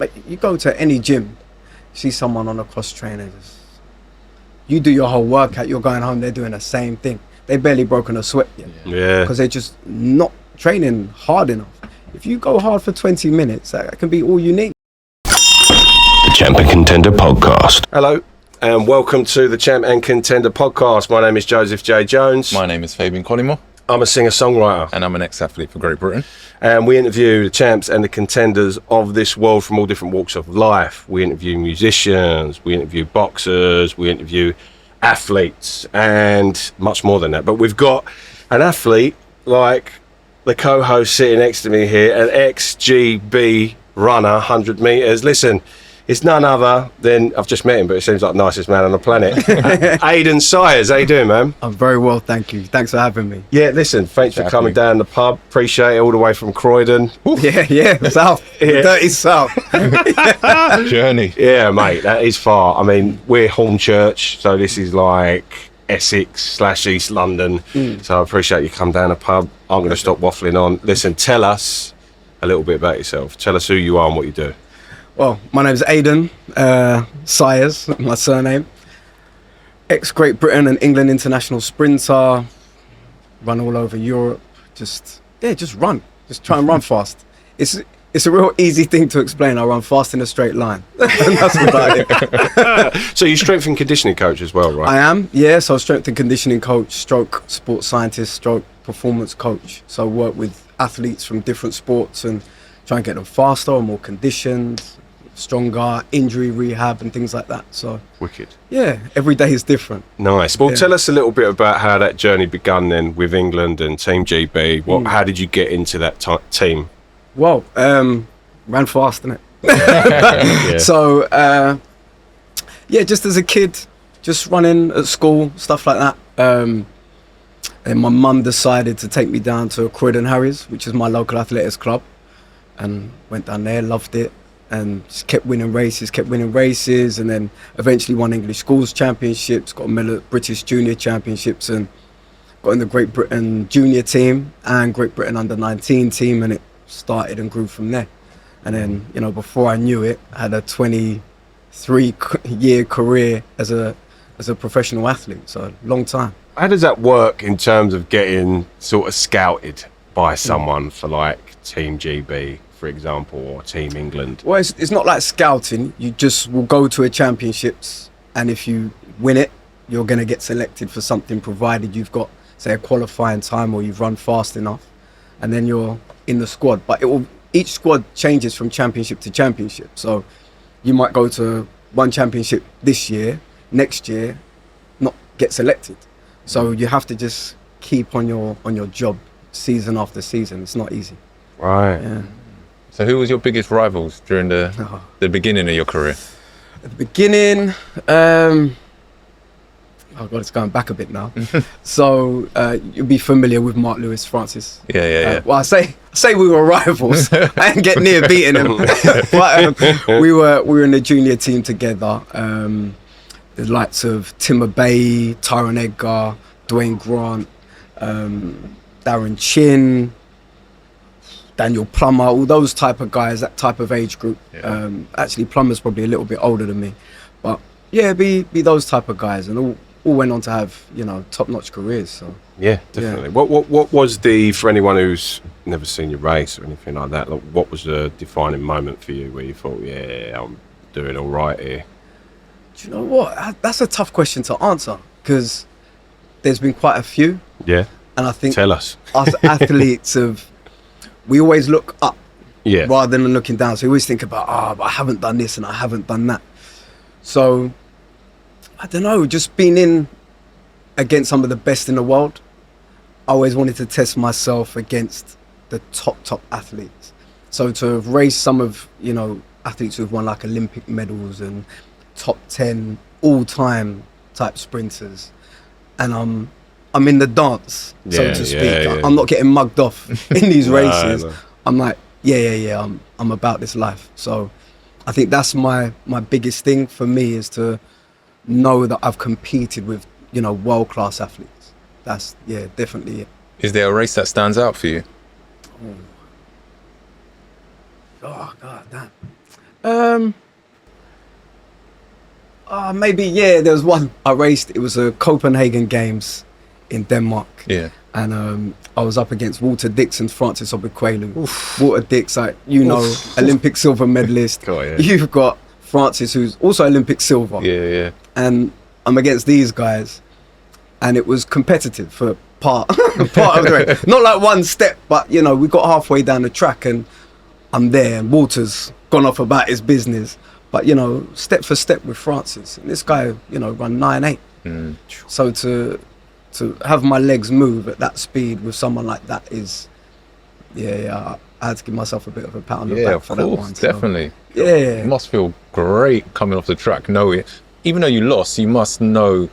Like, you go to any gym, see someone on a cross trainer, you do your whole workout, you're going home, they're doing the same thing. They barely broken a sweat yet. Yeah. Because they're just not training hard enough. If you go hard for 20 minutes, that can be all you need. The Champion Contender Podcast. Hello, and welcome to the Champion Contender Podcast. My name is Joseph J. Jones. My name is Fabian Collymore. I'm a singer-songwriter. And I'm an ex-athlete for Great Britain. And we interview the champs and the contenders of this world from all different walks of life. We interview musicians, we interview boxers, we interview athletes, and much more than that. But we've got an athlete like the co-host sitting next to me here, an ex-GB runner, 100 metres. Listen, it's none other than, I've just met him, but it seems like the nicest man on the planet. Aidan Syers, how you doing, man? I'm very well, thank you. Thanks for having me. Yeah, listen, thanks for coming down the pub. Appreciate it, all the way from Croydon. Yeah, south. Yeah. Dirty south. Journey. Yeah, mate, that is far. I mean, we're Hornchurch, so this is like Essex/East London. So I appreciate you come down the pub. I'm going to stop waffling on. Listen, tell us a little bit about yourself. Tell us who you are and what you do. Well, my name's Aidan Syers, my surname. Ex-Great Britain and England international sprinter. Run all over Europe. Just run. Just try and run fast. It's a real easy thing to explain. I run fast in a straight line. And that's about it. So you're strength and conditioning coach as well, right? I am, yeah. So strength and conditioning coach, stroke sports scientist, stroke performance coach. So I work with athletes from different sports and try and get them faster or more conditioned, stronger, injury rehab and things like that. So Wicked. yeah, every day is different. Nice. Well, Yeah. tell us a little bit about how that journey begun then with England and Team GB. How did you get into that team? Well, ran fast, innit? Yeah. So just as a kid, just running at school, stuff like that. And my mum decided to take me down to Croydon Harriers, which is my local athletics club, and went down there, loved it, and just kept winning races, and then eventually won English Schools Championships, got a medal at British Junior Championships, and got in the Great Britain Junior team and Great Britain Under-19 team, and it started and grew from there. And then, before I knew it, I had a 23-year career as a professional athlete, so a long time. How does that work in terms of getting sort of scouted by someone for like Team GB, for example, or Team England? Well, it's not like scouting. You just will go to a championships, and if you win it, you're going to get selected for something, provided you've got, say, a qualifying time or you've run fast enough, and then you're in the squad. But each squad changes from championship to championship. So you might go to one championship this year, next year, not get selected. So you have to just keep on your job season after season. It's not easy. Right. Yeah. So who was your biggest rivals during the beginning of your career? At the beginning, oh God, it's going back a bit now. So you'll be familiar with Mark Lewis Francis. Yeah. Well, I say we were rivals. I didn't get near beating him. But we were in the junior team together. The likes of Timber Bay, Tyrone Edgar, Dwayne Grant, Darren Chin, Daniel Plummer, all those type of guys, that type of age group. Yeah. Actually, Plummer's probably a little bit older than me, but yeah, be those type of guys, and all went on to have top-notch careers. So Yeah, definitely. Yeah. What was for anyone who's never seen your race or anything like that? Like, what was the defining moment for you where you thought, yeah, I'm doing all right here? do you know what? That's a tough question to answer, because there's been quite a few, Yeah. and I think Tell us. us athletes we always look up Yeah. rather than looking down. So we always think about, but I haven't done this and I haven't done that. So I don't know, just being in against some of the best in the world, I always wanted to test myself against the top athletes. So to have raced some of athletes who've won like Olympic medals and top 10 all-time type sprinters, and I'm in the dance, so Yeah, to speak. yeah. I'm not getting mugged off in these races. No. I'm like, yeah, I'm about this life. So I think that's my biggest thing for me, is to know that I've competed with, world-class athletes. That's, definitely it. Is there a race that stands out for you? Oh God, damn. Maybe, yeah, there was one I raced. It was a Copenhagen Games in Denmark. Yeah. And I was up against Walter Dix and Francis Obequelu. Walter Dix, like, Olympic silver medalist. God, yeah. You've got Francis, who's also Olympic silver. Yeah. And I'm against these guys. And it was competitive for part of the race. Not like one step, but, we got halfway down the track and I'm there and Walter's gone off about his business. But, step for step with Francis. And this guy, run 9.8. So to have my legs move at that speed with someone like that is, I had to give myself a bit of a pat on the back for that one. Definitely. So, It must feel great coming off the track, knowing, even though you lost, you must know,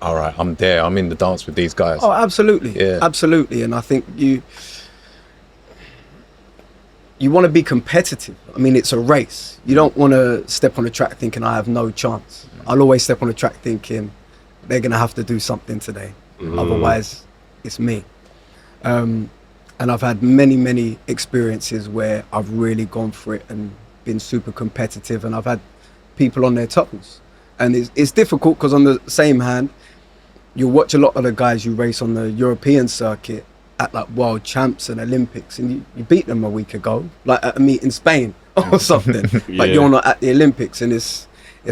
all right, I'm there, I'm in the dance with these guys. Oh, absolutely. Yeah. Absolutely. And I think you want to be competitive. I mean, it's a race. You don't want to step on the track thinking I have no chance. I'll always step on the track thinking they're going to have to do something today. Otherwise, it's me. And I've had many, many experiences where I've really gone for it and been super competitive, and I've had people on their toes. And it's difficult because on the same hand, you watch a lot of the guys you race on the European circuit at like world champs and Olympics, and you beat them a week ago, like at a meet in Spain or something. But you're not at the Olympics, and it's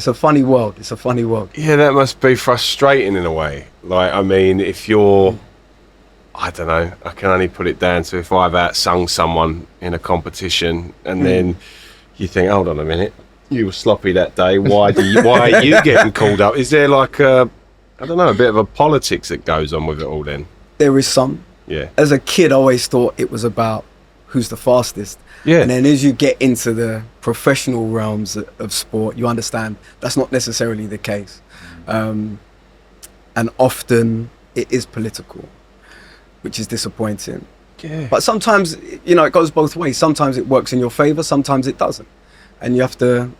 a funny world. It's a funny world. Yeah, that must be frustrating in a way. Like, I mean, if you're, I don't know, I can only put it down to if I've outsung someone in a competition and then you think, hold on a minute, you were sloppy that day. Why are you getting called up? Is there like a bit of a politics that goes on with it all then? There is some. Yeah. As a kid, I always thought it was about who's the fastest. Yeah. And then as you get into the professional realms of sport, you understand that's not necessarily the case. And often it is political, which is disappointing. Yeah. But sometimes, it goes both ways. Sometimes it works in your favor, sometimes it doesn't. And you have to,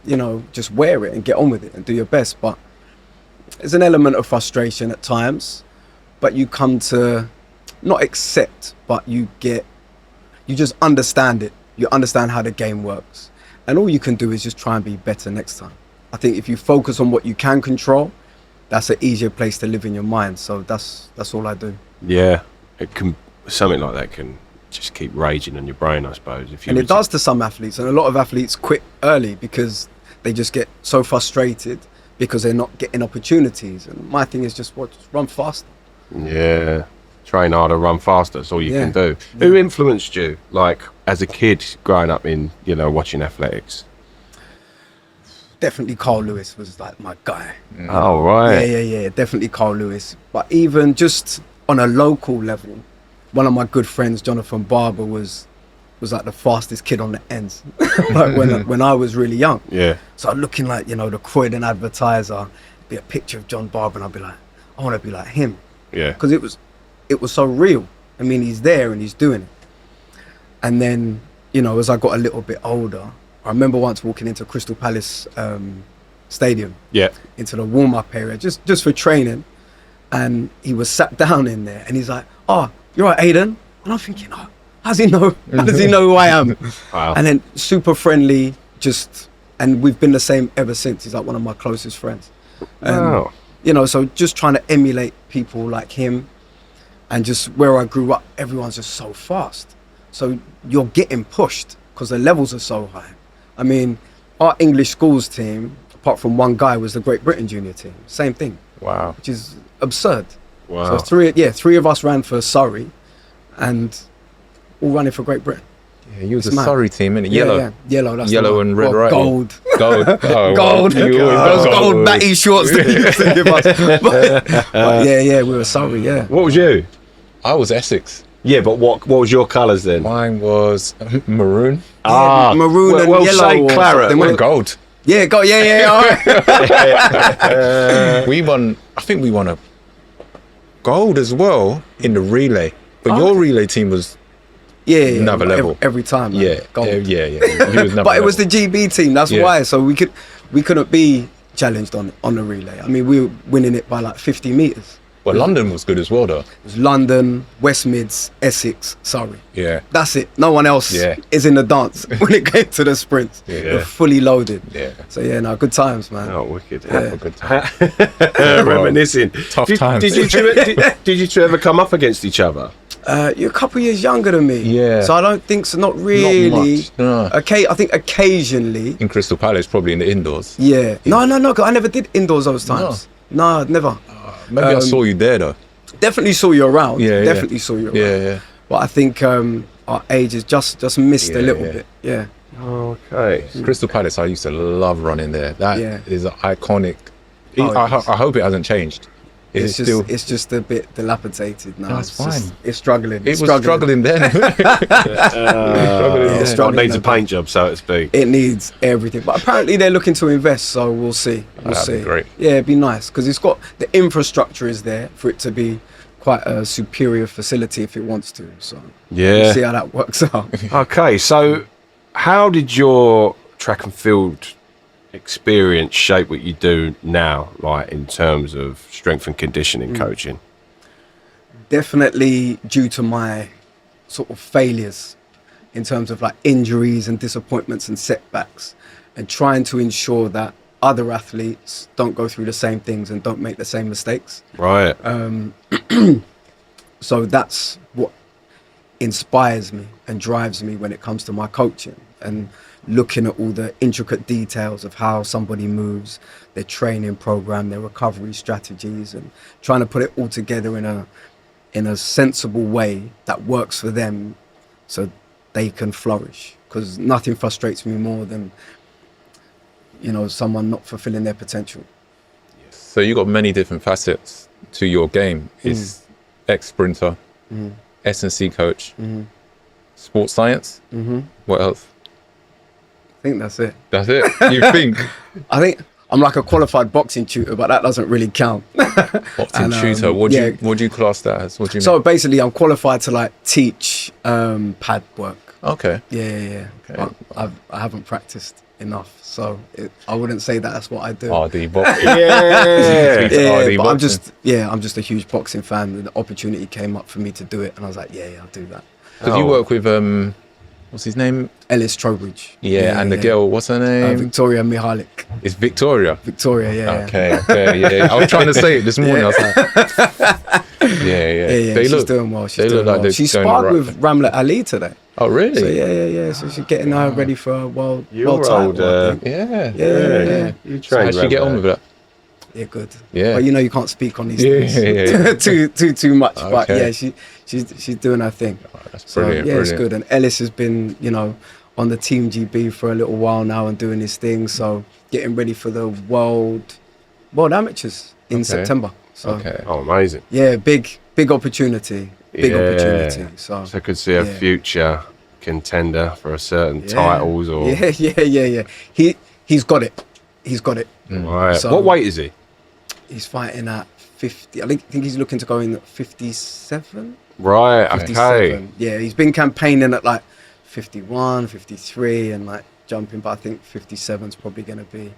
just wear it and get on with it and do your best. But there's an element of frustration at times, but you come to not accept, but you just understand it. You understand how the game works. And all you can do is just try and be better next time. I think if you focus on what you can control, that's an easier place to live in your mind. So that's all I do. Yeah. Something like that can just keep raging in your brain, I suppose. And it does to some athletes. And a lot of athletes quit early because they just get so frustrated because they're not getting opportunities. And my thing is just run faster. Yeah. Train harder, run faster. That's all you can do. Yeah. Who influenced you, like, as a kid growing up in, watching athletics? Definitely Carl Lewis was like my guy. Oh, right. Yeah. Definitely Carl Lewis. But even just on a local level, one of my good friends, Jonathan Barber, was like the fastest kid on the ends. Like when I was really young. Yeah. So looking like, the Croydon Advertiser, be a picture of John Barber, and I'd be like, I want to be like him. Yeah. Because it was so real. I mean, he's there and he's doing it. And then, as I got a little bit older, I remember once walking into Crystal Palace Stadium, into the warm-up area, just for training, and he was sat down in there, and he's like, "Oh, you're right, Aidan." And I'm thinking, "Oh, how does he know? How does he know who I am?" Wow. And then super friendly, and we've been the same ever since. He's like one of my closest friends. Wow. So just trying to emulate people like him, and just where I grew up, everyone's just so fast. So you're getting pushed because the levels are so high. I mean, our English schools team, apart from one guy, was the Great Britain junior team. Same thing. Wow. Which is absurd. Wow. So three of us ran for Surrey, and all running for Great Britain. Yeah, you was a Surrey team, innit? Yellow. Yeah. Yellow. That's Yellow and red, right? Gold. Gold. Oh, Gold. Those gold batty shorts that you used to give us. But we were Surrey. Yeah. What was you? I was Essex. Yeah, but what was your colours then? Mine was maroon. Maroon and yellow. Say claret. They were gold. Yeah, gold. Yeah. All right. We won. I think we won a gold as well in the relay. But your relay team was another level every time. Man. Yeah, gold. yeah. He was but it was the GB team. That's why. So we couldn't be challenged on the relay. I mean, we were winning it by like 50 meters. Well, London was good as well, though. It was London, West Mids, Essex, Surrey. Yeah. That's it. No one else is in the dance when it came to the sprints. Yeah. They're fully loaded. Yeah. So yeah, no, good times, man. Oh, wicked. Have a good time. Reminiscing. Tough times. Did you two ever come up against each other? You're a couple of years younger than me. Yeah. So I don't think so. Not really. Not much. No. Okay, I think occasionally. In Crystal Palace, probably in the indoors. Yeah. No. 'Cause I never did indoors those times. No, never. Maybe I saw you there, though. Definitely saw you around. Yeah, Definitely saw you around. Yeah. But I think our ages just missed a little bit. Yeah. Okay. Crystal Palace, I used to love running there. That is iconic. Oh, I hope it hasn't changed. It's just a bit dilapidated now. That's fine. It's struggling. It was struggling then. It needs a paint job, so to speak. It needs everything. But apparently they're looking to invest, so we'll see. That'd be great. Yeah, it'd be nice because it's got the infrastructure is there for it to be quite a superior facility if it wants to. So we'll see how that works out. Okay, so how did your track and field experience shape what you do now, like in terms of strength and conditioning coaching? Definitely due to my sort of failures in terms of like injuries and disappointments and setbacks, and trying to ensure that other athletes don't go through the same things and don't make the same mistakes. Right. So that's what inspires me and drives me when it comes to my coaching, and looking at all the intricate details of how somebody moves, their training program, their recovery strategies, and trying to put it all together in a sensible way that works for them so they can flourish. Because nothing frustrates me more than, someone not fulfilling their potential. So you got many different facets to your game. It's ex-sprinter, S&C coach, sports science. What else? I think that's it. That's it. You think? I think I'm like a qualified boxing tutor, but that doesn't really count. Boxing tutor. What do you class that as? What do you So mean? basically, I'm qualified to like teach pad work. Okay. Yeah. Okay. But I haven't practiced enough, so I wouldn't say that that's what I do. RD boxing. Yeah, but I'm just a huge boxing fan, and the opportunity came up for me to do it, and I was like, yeah, I'll do that. Because you work with what's his name? Ellis Trowbridge. Yeah, and the girl, what's her name? Victoria Mihalik. It's Victoria. Victoria, yeah. Okay, yeah. I was trying to say it this morning. I was like, yeah. She's doing well. She's doing well. She sparred with Ramla Ali today. Oh, really? So yeah. So she's getting her ready for a world You're title. old, Yeah. You So how'd she get on with that? Yeah, good. Yeah. But you can't speak on these things too much. Okay. But yeah, she's doing her thing. Oh, that's So brilliant. it's good. And Ellis has been, on the Team GB for a little while now and doing his thing. So getting ready for the World Amateurs in September. So Oh, amazing. yeah, big opportunity. Big opportunity. So I could see a future contender for a certain titles or Yeah. He's got it. Right. So- What weight is he? He's fighting at 50. I think he's looking to go in at 57. Right. Okay. 57. Yeah, he's been campaigning at like 51, 53 and like jumping, but I think 57 is probably going to be,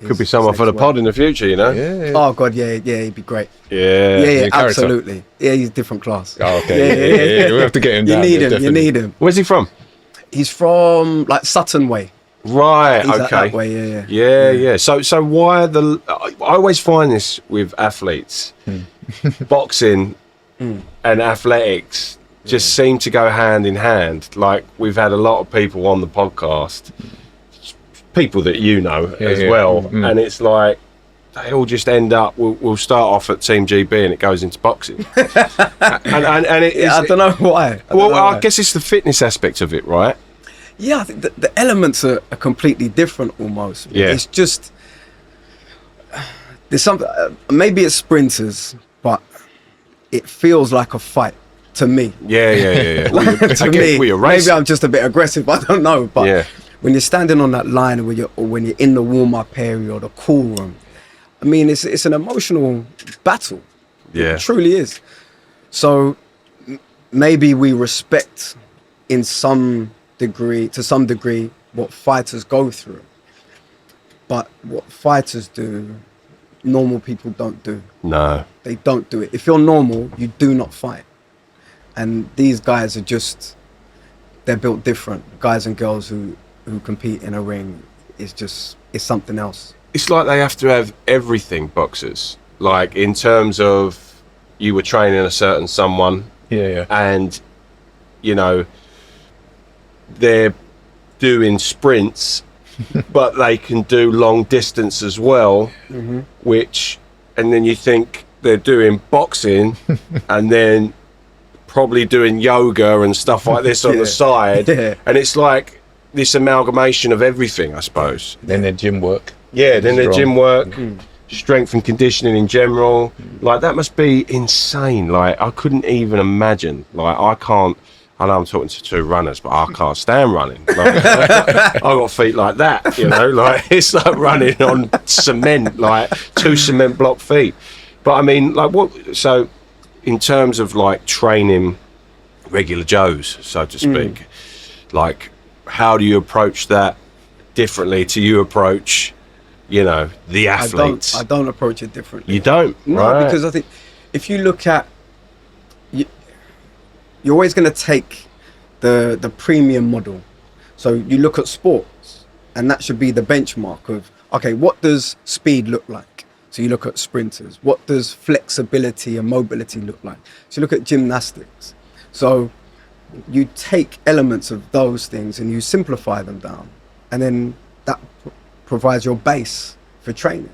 Could be someone for the pod in the future, Yeah. Oh God, yeah, he'd be great. Yeah. Yeah, character. absolutely. Yeah, he's a different class. Oh, okay. Yeah. We have to get him down. You there, need him. Where's he from? He's from like Sutton Way. Right. He's Okay. that way, Yeah. So why I always find this with athletes, boxing and athletics just seem to go hand in hand. Like we've had a lot of people on the podcast, people that as well, and it's like they all just end up. We'll start off at Team GB and it goes into boxing, and it is. I don't know why. I guess it's the fitness aspect of it, right? Yeah, I think the elements are completely different almost. Yeah. It's just, there's something, maybe it's sprinters, but it feels like a fight to me. Yeah. To me, maybe maybe I'm just a bit aggressive, I don't know. But Yeah. when you're standing on that line or when you're in the warm-up area or the cool room, I mean, it's an emotional battle. Yeah. It truly is. So maybe we respect to some degree what fighters go through, but what fighters do normal people don't do. No. They don't do it. If you're normal, you do not fight. And these guys are just, they're built different. Guys and girls who compete in a ring it's something else. It's like they have to have everything, boxers. Like, in terms of, you were training a certain someone, and, you know, they're doing sprints, but they can do long distance as well, which, and then you think they're doing boxing, and then probably doing yoga and stuff like this on the side, and it's like this amalgamation of everything, I suppose. Then their gym work. Yeah, then their gym work, strength and conditioning in general. Like, that must be insane. Like, I couldn't even imagine. Like, I know I'm talking to two runners, but I can't stand running. Like, I've got feet like that, you know, like, it's like running on cement, like 2 cement block feet. But I mean, like, so in terms of like training regular Joes, so to speak, like, how do you approach that differently to you approach, you know, the athletes? I don't approach it differently. You don't? No, right. Because I think if you look at, you're always going to take the premium model. So you look at sports, and that should be the benchmark of, okay, what does speed look like? So you look at sprinters. What does flexibility and mobility look like? So you look at gymnastics. So you take elements of those things and you simplify them down, and then that provides your base for training.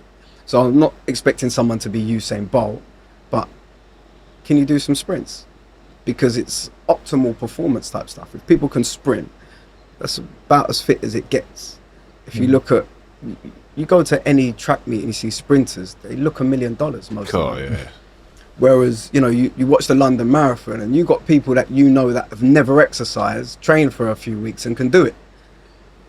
So I'm not expecting someone to be Usain Bolt, but can you do some sprints? Because it's optimal performance type stuff. If people can sprint, that's about as fit as it gets. If you look at, you go to any track meet and you see sprinters, they look $1 million most of them. Yeah. Whereas, you know, you watch the London Marathon and you got people that you know that have never exercised, trained for a few weeks and can do it.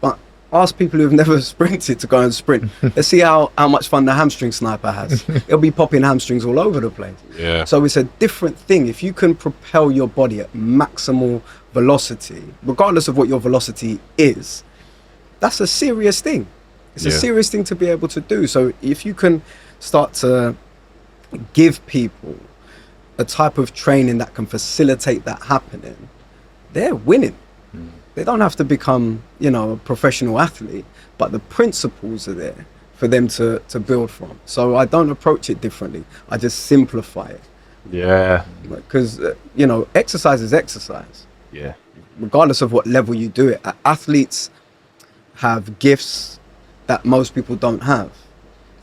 But ask people who've never sprinted to go and sprint. Let's see how much fun the hamstring sniper has. It'll be popping hamstrings all over the place. Yeah. So it's a different thing. If you can propel your body at maximal velocity, regardless of what your velocity is, that's a serious thing. It's a serious thing to be able to do. So if you can start to give people a type of training that can facilitate that happening, they're winning. They don't have to become, you know, a professional athlete, but the principles are there for them to build from. So I don't approach it differently. I just simplify it. Yeah. Because, you know, exercise is exercise. Yeah. Regardless of what level you do it. Athletes have gifts that most people don't have.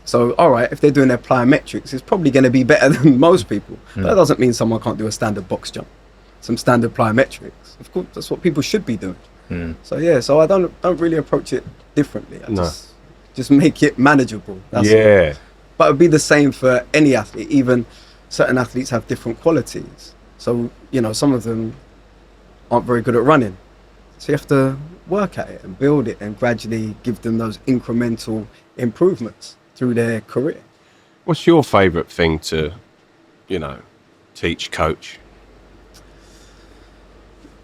So, all right, if they're doing their plyometrics, it's probably going to be better than most people. But that doesn't mean someone can't do a standard box jump, some standard plyometrics. Of course, that's what people should be doing. So, yeah, so I don't really approach it differently. I just make it manageable. That's all. But it'd be the same for any athlete. Even certain athletes have different qualities. So, you know, some of them aren't very good at running. So you have to work at it and build it and gradually give them those incremental improvements through their career. What's your favourite thing to, you know, teach, coach?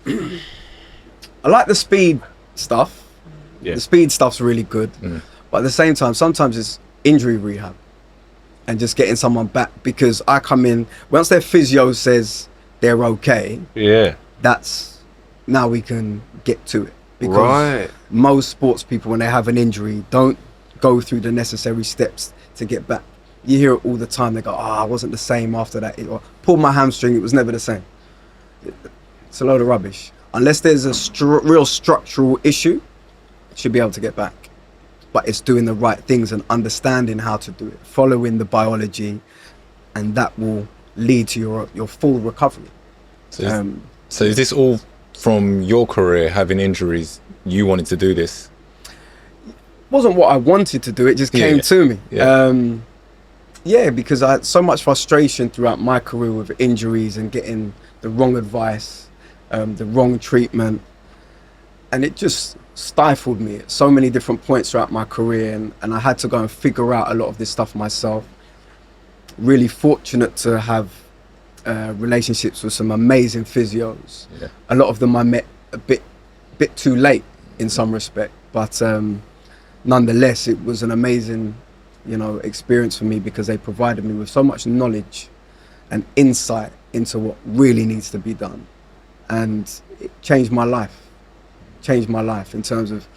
I like the speed stuff. The speed stuff's really good. But at the same time, sometimes it's injury rehab and just getting someone back, because I come in, once their physio says they're okay, that's, now we can get to it. Because most sports people, when they have an injury, don't go through the necessary steps to get back. You hear it all the time. They go, I wasn't the same after that. Or pulled my hamstring, it was never the same. It's a load of rubbish. Unless there's a real structural issue, you should be able to get back. But it's doing the right things and understanding how to do it, following the biology, and that will lead to your full recovery. So is this all from your career, having injuries, you wanted to do this? Wasn't what I wanted to do, it just came to me. Because I had so much frustration throughout my career with injuries and getting the wrong advice, the wrong treatment, and it just stifled me at so many different points throughout my career, and I had to go and figure out a lot of this stuff myself. Really fortunate to have relationships with some amazing physios. A lot of them I met a bit too late in some respect, but nonetheless it was an amazing experience for me, because they provided me with so much knowledge and insight into what really needs to be done. And it changed my life in terms of,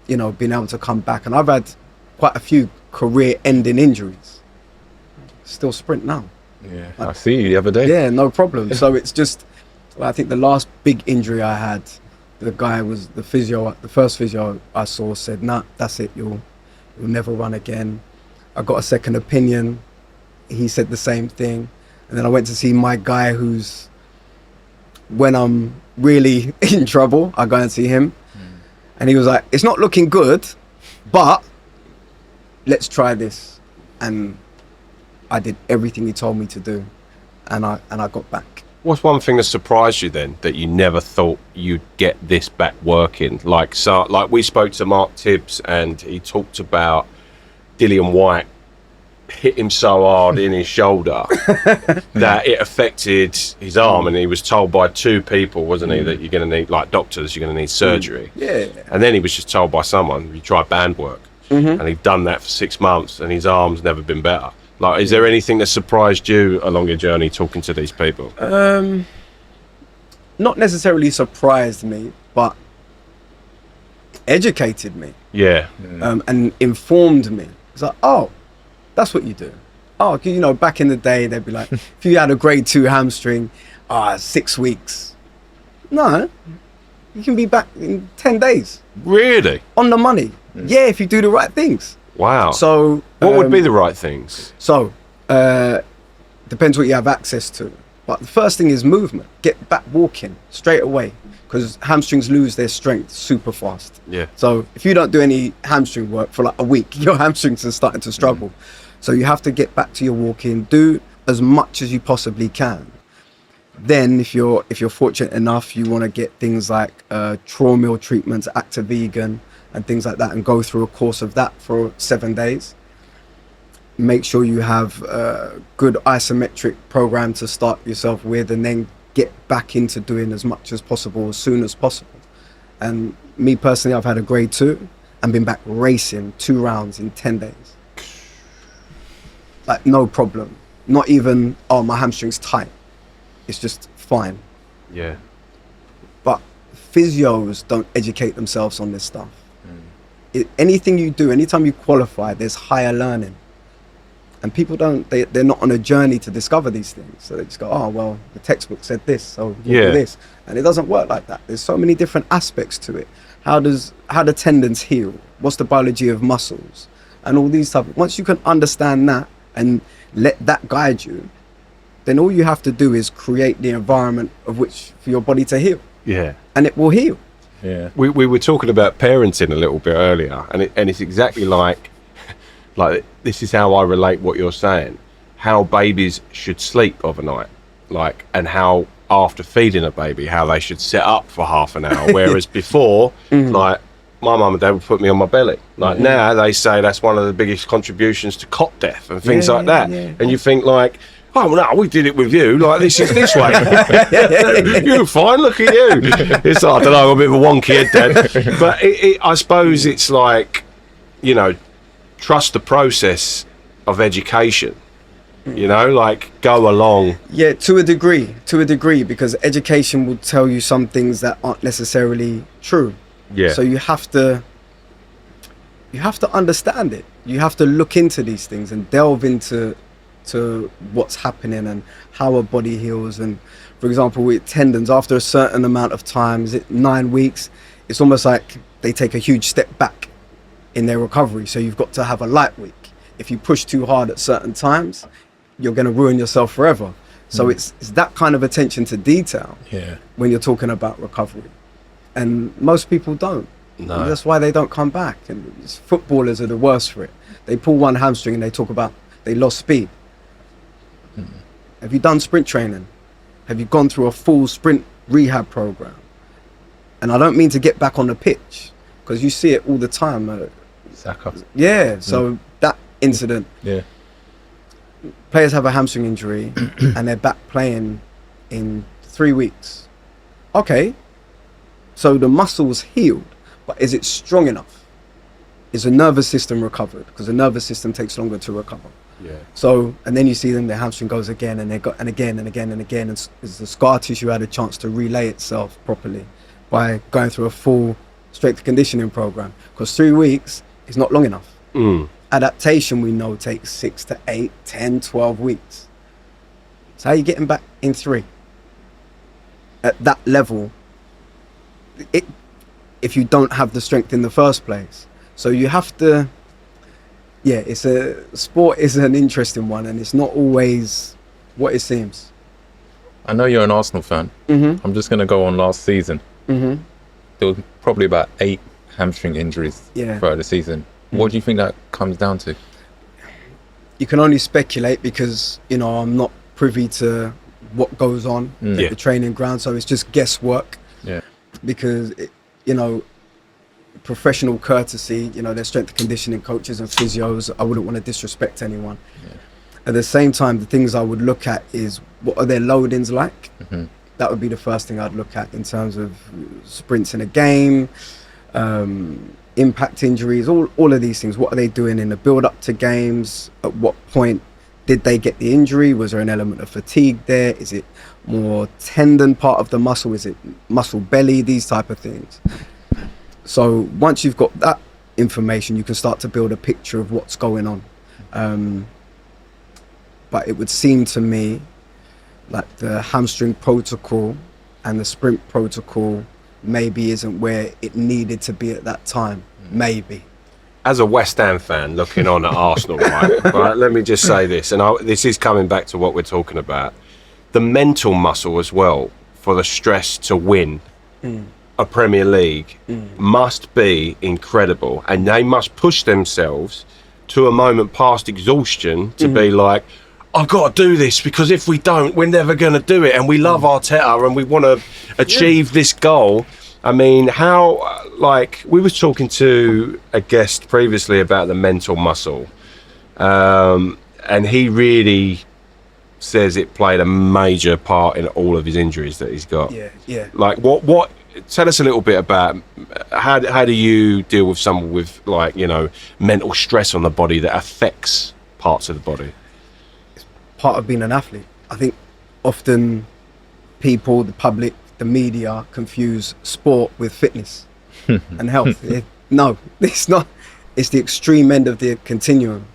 being able to come back. And I've had quite a few career-ending injuries. Still sprint now. Yeah, I see you the other day. Yeah, no problem. So it's just, I think the last big injury I had, the guy was the first physio I saw said, nah, that's it, you'll never run again. I got a second opinion. He said the same thing. And then I went to see my guy who's, when I'm really in trouble, I go and see him. And he was like, it's not looking good, but let's try this. And I did everything he told me to do, and I got back. What's one thing that surprised you then, that you never thought you'd get this back working? Like we spoke to Mark Tibbs, and he talked about Dillian White hit him so hard in his shoulder that it affected his arm, and he was told by 2 people, wasn't he, that you're going to need, like doctors, you're going to need surgery. Yeah. And then he was just told by someone, you try band work. And he'd done that for 6 months, and his arm's never been better. Like, is there anything that surprised you along your journey talking to these people? Not necessarily surprised me, but educated me. Yeah. And informed me. It's like, oh, that's what you do. Oh, back in the day, they'd be like, if you had a grade 2 hamstring, 6 weeks. No, you can be back in 10 days. Really? On the money. Yeah, if you do the right things. Wow. So what would be the right things? So depends what you have access to, but the first thing is movement. Get back walking straight away, because hamstrings lose their strength super fast. Yeah. So if you don't do any hamstring work for like a week, your hamstrings are starting to struggle. So you have to get back to your walking, do as much as you possibly can. Then if you're fortunate enough, you want to get things like Trawmill treatments, Active Vegan, and things like that, and go through a course of that for 7 days. Make sure you have a good isometric program to start yourself with, and then get back into doing as much as possible as soon as possible. And me personally, I've had a grade 2 and been back racing 2 rounds in 10 days. Like, no problem. Not even, my hamstring's tight. It's just fine. Yeah. But physios don't educate themselves on this stuff. Anything you do, anytime you qualify, there's higher learning. And people they're not on a journey to discover these things. So they just go, oh, well, the textbook said this, so you do this. And it doesn't work like that. There's so many different aspects to it. How do tendons heal? What's the biology of muscles? And all these stuff. Once you can understand that and let that guide you, then all you have to do is create the environment of which for your body to heal. Yeah. And it will heal. Yeah. We were talking about parenting a little bit earlier, and it's exactly like this is how I relate what you're saying. How babies should sleep overnight, and how after feeding a baby, how they should set up for half an hour. Whereas before, my mum and dad would put me on my belly. Now they say that's one of the biggest contributions to cot death and things like that. Yeah. And you think like, oh no, we did it with you. Like this is this way. You're fine. Look at you. It's like, I don't know, I'm a bit of a wonky head, Dad. But I suppose it's like, trust the process of education. Go along. Yeah, to a degree, because education will tell you some things that aren't necessarily true. Yeah. So you have to understand it. You have to look into these things and delve into what's happening and how a body heals. And for example, with tendons, after a certain amount of time, is it 9 weeks, it's almost like they take a huge step back in their recovery. So you've got to have a light week. If you push too hard at certain times, you're going to ruin yourself forever. So it's that kind of attention to detail when you're talking about recovery. And most people don't. No. And that's why they don't come back. And footballers are the worst for it. They pull one hamstring and they talk about they lost speed. Have you done sprint training? Have you gone through a full sprint rehab program? And I don't mean to get back on the pitch, because you see it all the time. Saka. Yeah, so that incident. Yeah. Players have a hamstring injury and they're back playing in 3 weeks. Okay, so the muscle's healed, but is it strong enough? is the nervous system recovered? Because the nervous system takes longer to recover. Yeah. So, and then you see them, their hamstring goes again and again and again and again, and as the scar tissue had a chance to relay itself properly by going through a full strength conditioning program. Because 3 weeks is not long enough. Adaptation, we know, takes 6 to 8, 10, 12 weeks. So how are you getting back in 3? At that level, if you don't have the strength in the first place. So you have to, sport is an interesting one, and it's not always what it seems. I know you're an Arsenal fan. I'm just going to go on last season. There was probably about 8 hamstring injuries throughout the season. What do you think that comes down to? You can only speculate because, I'm not privy to what goes on at the training ground, so it's just guesswork. Because professional courtesy, there's strength and conditioning coaches and physios. I wouldn't want to disrespect anyone. At the same time, the things I would look at is, what are their loadings like? That would be the first thing I'd look at in terms of sprints in a game, impact injuries, all of these things. What are they doing in the build up to games? At what point did they get the injury? Was there an element of fatigue there? Is it more tendon part of the muscle? Is it muscle belly? These type of things. So once you've got that information, you can start to build a picture of what's going on. But it would seem to me like the hamstring protocol and the sprint protocol maybe isn't where it needed to be at that time. Maybe. As a West Ham fan looking on at Arsenal, right, let me just say this, and this is coming back to what we're talking about. The mental muscle as well for the stress to win a Premier League must be incredible, and they must push themselves to a moment past exhaustion to be like, I've got to do this, because if we don't, we're never going to do it, and we love Arteta and we want to achieve this goal. I mean, how, we was talking to a guest previously about the mental muscle, and he really says it played a major part in all of his injuries that he's got. What tell us a little bit about how do you deal with someone with mental stress on the body that affects parts of the body? It's part of being an athlete. I think often people, the public, the media confuse sport with fitness and health. No, it's not. It's the extreme end of the continuum.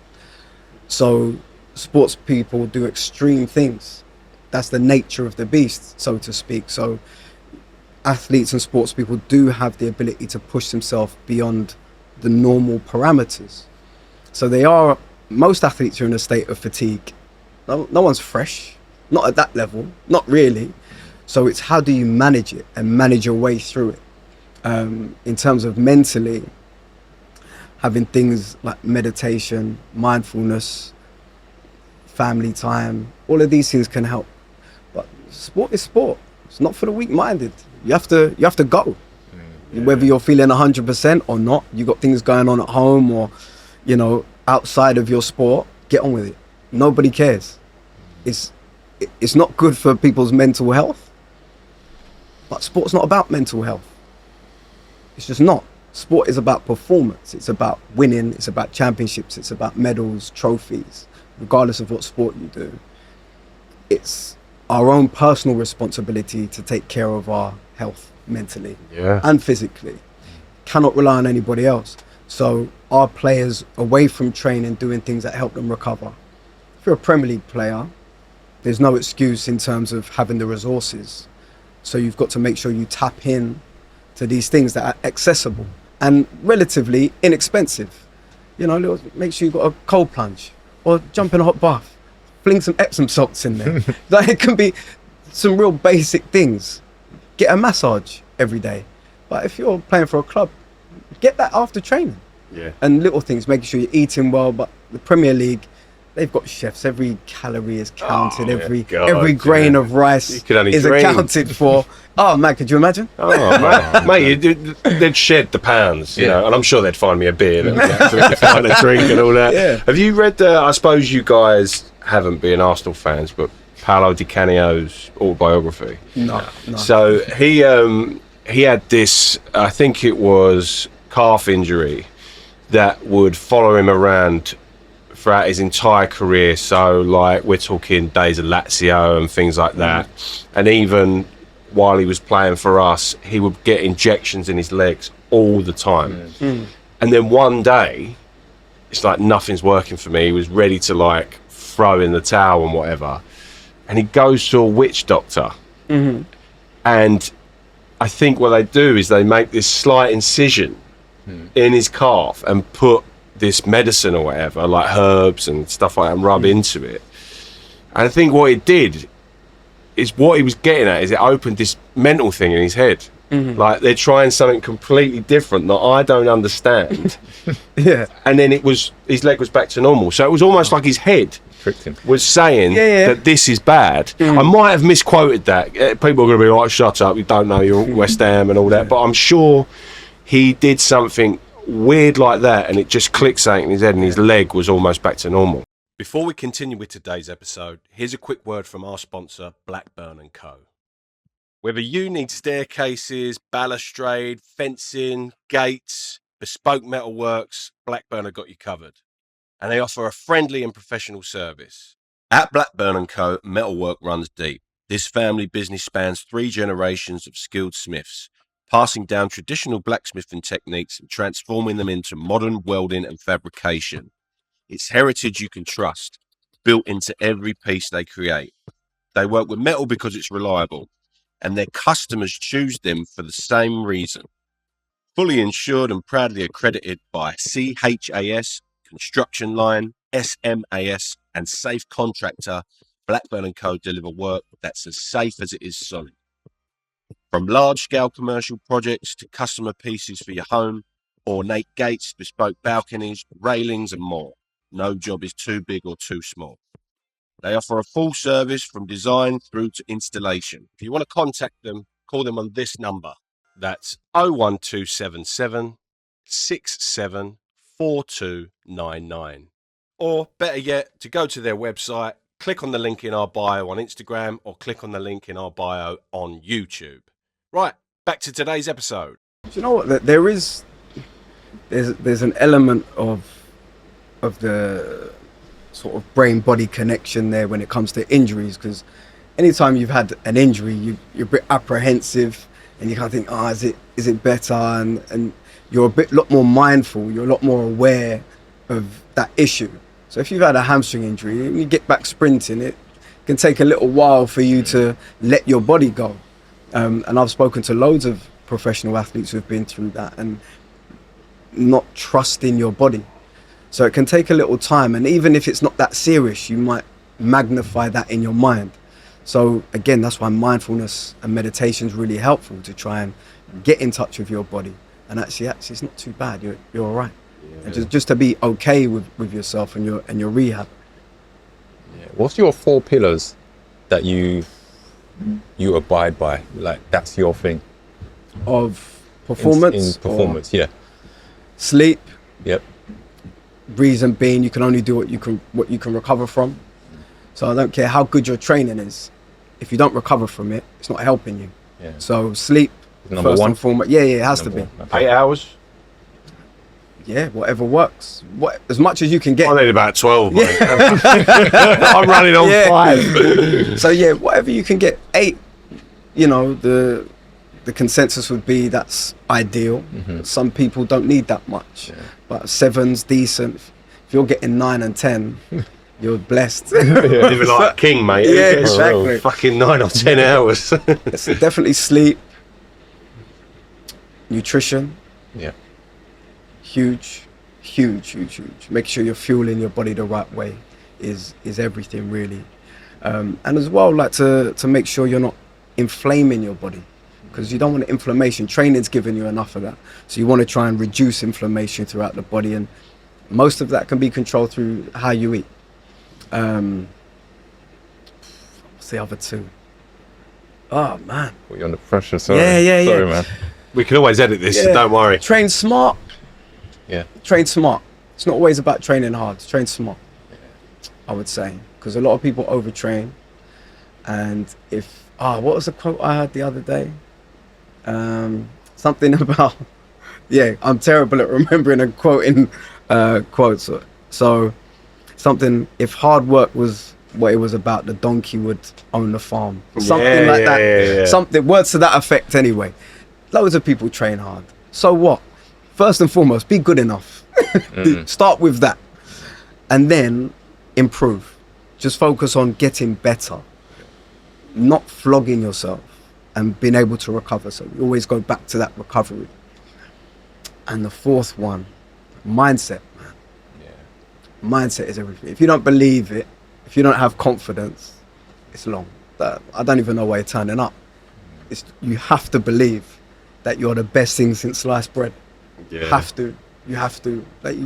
So sports people do extreme things. That's the nature of the beast, so to speak. So athletes and sports people do have the ability to push themselves beyond the normal parameters. So most athletes are in a state of fatigue. No one's fresh, not at that level, not really. So it's how do you manage it and manage your way through it. In terms of mentally, having things like meditation, mindfulness, family time, all of these things can help. But sport is sport. It's not for the weak-minded. You have to go. Whether you're feeling 100% or not, you got things going on at home or, outside of your sport, get on with it. Nobody cares. It's not good for people's mental health. But sport's not about mental health. It's just not. Sport is about performance. It's about winning. It's about championships. It's about medals, trophies, regardless of what sport you do. It's our own personal responsibility to take care of our health mentally and physically. Cannot rely on anybody else. So our players, away from training, doing things that help them recover. If you're a Premier League player, there's no excuse in terms of having the resources. So you've got to make sure you tap in to these things that are accessible and relatively inexpensive. Make sure you've got a cold plunge or jump in a hot bath, fling some Epsom salts in there. It can be some real basic things. Get a massage every day. But if you're playing for a club, get that after training. And little things, making sure you're eating well. But the Premier League, they've got chefs. Every calorie is counted. Every grain of rice is accounted for. Oh man, could you imagine? Oh mate, they'd shed the pounds, and I'm sure they'd find me a beer and find a drink and all that. Have you read? I suppose you guys haven't been Arsenal fans, but Paolo Di Canio's autobiography. No. So he had this, I think it was calf injury that would follow him around throughout his entire career. So like we're talking days of Lazio and things like that. And even while he was playing for us, he would get injections in his legs all the time. And then one day, it's like nothing's working for me. He was ready to like throw in the towel and whatever. And he goes to a witch doctor. And I think what they do is they make this slight incision in his calf and put this medicine or whatever, like herbs and stuff like that, and rub into it. And I think what it did is, what he was getting at is it opened this mental thing in his head. Like they're trying something completely different that I don't understand. And then his leg was back to normal. So it was almost like his head Tricked him. was saying that this is bad. I might have misquoted that. People are going to be like, shut up, you don't know, you're West Ham and all that. But I'm sure he did something weird like that, and it just clicked something in his head, and his leg was almost back to normal. Before we continue with today's episode, here's a quick word from our sponsor, Blackburn & Co. Whether you need staircases, balustrade, fencing, gates, bespoke metalworks, Blackburn have got you covered. And they offer a friendly and professional service. At Blackburn & Co, metalwork runs deep. This family business spans 3 generations of skilled smiths, passing down traditional blacksmithing techniques and transforming them into modern welding and fabrication. It's heritage you can trust, built into every piece they create. They work with metal because it's reliable, and their customers choose them for the same reason. Fully insured and proudly accredited by CHAS, Construction Line, SMAS, and Safe Contractor, Blackburn & Co deliver work that's as safe as it is solid. From large-scale commercial projects to customer pieces for your home, ornate gates, bespoke balconies, railings, and more, no job is too big or too small. They offer a full service from design through to installation. If you want to contact them, call them on this number. That's 01277 674299. Or better yet, to go to their website, click on the link in our bio on Instagram or click on the link in our bio on YouTube. Right, back to today's episode. Do you know what? There's an element of the sort of brain-body connection there when it comes to injuries, because anytime you've had an injury, you're a bit apprehensive and you kind of think, is it better? And you're a lot more mindful, you're a lot more aware of that issue. So if you've had a hamstring injury and you get back sprinting, it can take a little while for you to let your body go. And I've spoken to loads of professional athletes who've been through that and not trusting your body. So it can take a little time, and even if it's not that serious, you might magnify that in your mind. So again, that's why mindfulness and meditation is really helpful, to try and get in touch with your body. And actually it's not too bad. You're all right. And just to be okay with yourself and your rehab. What's your 4 pillars that you abide by? Like, that's your thing. Of performance? In performance, yeah. Sleep. Yep. Reason being, you can only do what you can recover from. So I don't care how good your training is, if you don't recover from it, it's not helping you. Yeah. So sleep, Number first one? and foremost. Yeah, it has to be. Okay. 8 hours? Yeah, whatever works. As much as you can get. I need about 12, mate. I'm running on 5. So yeah, whatever you can get. 8, the consensus would be that's ideal. Some people don't need that much, but 7's decent. If you're getting 9 and 10, you're blessed. Living like a king, mate. Yeah, exactly. Fucking 9 or 10 hours. So definitely sleep, nutrition. Yeah. Huge. Make sure you're fueling your body the right way is everything, really. And as well, like to make sure you're not inflaming your body, because you don't want inflammation. Training's giving you enough of that, so you want to try and reduce inflammation throughout the body, and most of that can be controlled through how you eat. What's the other 2? Oh man, Put you under pressure, sorry. Yeah. Sorry, man. We can always edit this, so don't worry. Train smart. Yeah. Train smart. It's not always about training hard. Train smart, I would say, because a lot of people overtrain. And what was the quote I heard the other day? Something about Yeah, I'm terrible at remembering and quoting quotes. So something, if hard work was what it was about, the donkey would own the farm. Something like that. Yeah. Something, words to that effect anyway. Loads of people train hard. So what? First and foremost, be good enough. Start with that. And then improve. Just focus on getting better. Not flogging yourself and being able to recover. So you always go back to that recovery. And the fourth one, mindset, man. Yeah. Mindset is everything. If you don't believe it, if you don't have confidence, it's long. I don't even know why you're turning up. You have to believe that you're the best thing since sliced bread. Yeah. You have to. Like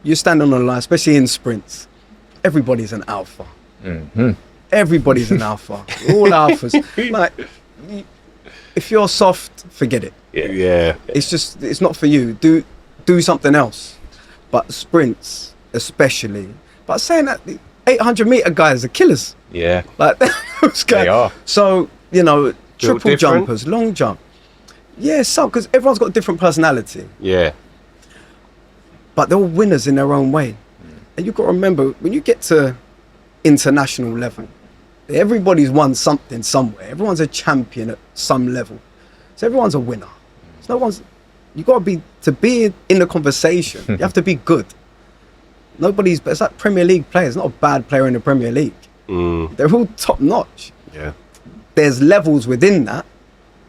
you stand on the line, especially in sprints. Everybody's an alpha. Mm-hmm. Everybody's an alpha. We're all alphas. Like, if you're soft, forget it. Yeah. It's not for you. Do something else. But sprints, especially. But saying that, the 800-meter guys are killers. Yeah. Like those guys. They are. So, triple different? jumpers, long jump. Yeah, because everyone's got a different personality. Yeah. But they're all winners in their own way. And you've got to remember, when you get to international level, everybody's won something somewhere. Everyone's a champion at some level. So everyone's a winner. So you got to be in the conversation. You have to be good. It's like Premier League players, not a bad player in the Premier League. They're all top notch. Yeah. There's levels within that,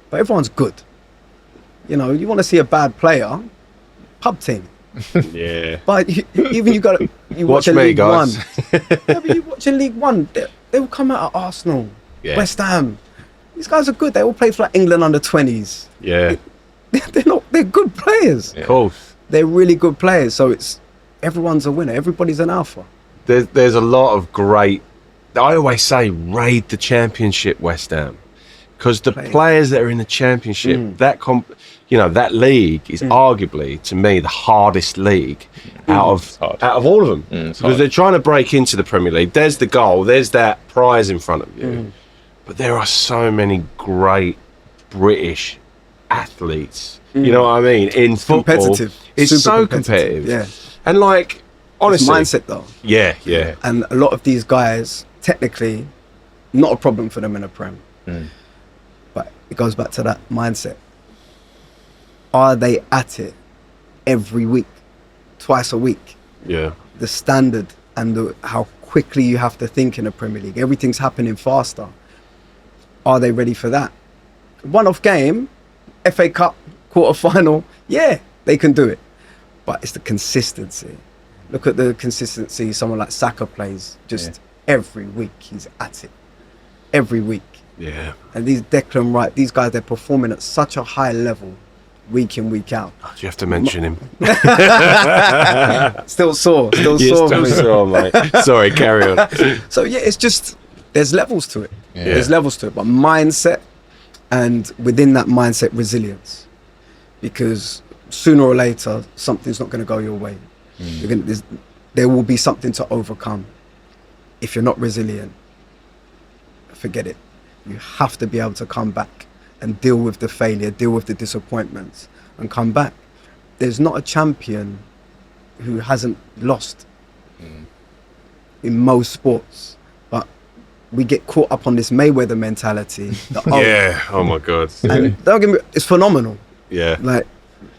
but everyone's good. You want to see a bad player, pub team. Yeah. But you watch a me, League guys. One. Yeah, but you watch a League One, they will come out of Arsenal, West Ham. These guys are good. They all play for like England under 20s. Yeah. They're good players. Of course. They're really good players. So everyone's a winner. Everybody's an alpha. There's a lot of great. I always say raid the Championship, West Ham, because the players that are in the Championship, that league is arguably, to me, the hardest league out of all of them, because they're trying to break into the Premier League. There's the goal. There's that prize in front of you, but there are so many great British athletes. You know what I mean? In football, competitive. it's Super so competitive. Yeah, and like honestly, it's mindset though. Yeah. And a lot of these guys, technically, not a problem for them in a Prem. But it goes back to that mindset. Are they at it every week, twice a week? Yeah. The standard and how quickly you have to think in a Premier League. Everything's happening faster. Are they ready for that? One-off game, FA Cup, quarter-final, yeah, they can do it. But it's the consistency. Look at the consistency someone like Saka plays. Every week he's at it. Every week. Yeah. And these Declan Wright, these guys, they're performing at such a high level week in, week out. Do you have to mention him? Still sore. Still sore, mate. Sorry, carry on. So yeah, it's just, there's levels to it. Yeah. There's levels to it. But mindset, and within that mindset, resilience. Because sooner or later, something's not going to go your way. There will be something to overcome. If you're not resilient, forget it. You have to be able to come back and deal with the failure, deal with the disappointments, and come back. There's not a champion who hasn't lost in most sports, but we get caught up on this Mayweather mentality. Yeah. Oh my God. And don't get me, it's phenomenal. Yeah. Like,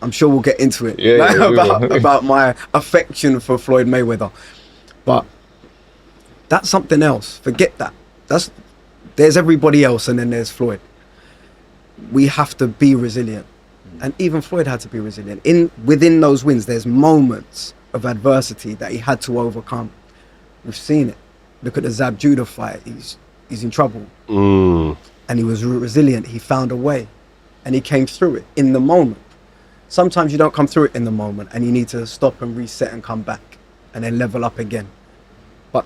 I'm sure we'll get into it. Yeah, we will. about my affection for Floyd Mayweather, but that's something else. Forget that. There's everybody else, and then there's Floyd. We have to be resilient, and even Floyd had to be resilient. Within those wins, there's moments of adversity that he had to overcome. We've seen it. Look at the Zab Judah fight. He's in trouble, and he was resilient. He found a way, and he came through it in the moment. Sometimes you don't come through it in the moment, and you need to stop and reset and come back, and then level up again. But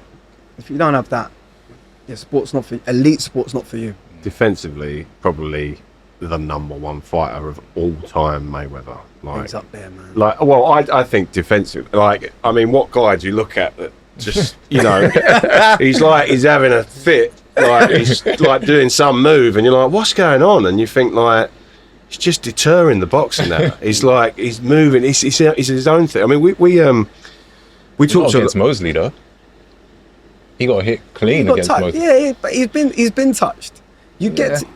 if you don't have that, elite sport's not for you. Defensively, probably the number one fighter of all time, Mayweather. He's up there, man. I think defensive. What guy do you look at that just, he's having a fit, he's like doing some move, and you're like, what's going on? And you think He's just deterring the boxer now. He's like, he's moving. It's his own thing. I mean, we talked to against Mosley though. He got hit clean against Mosley. Yeah, but he's been touched. You get to,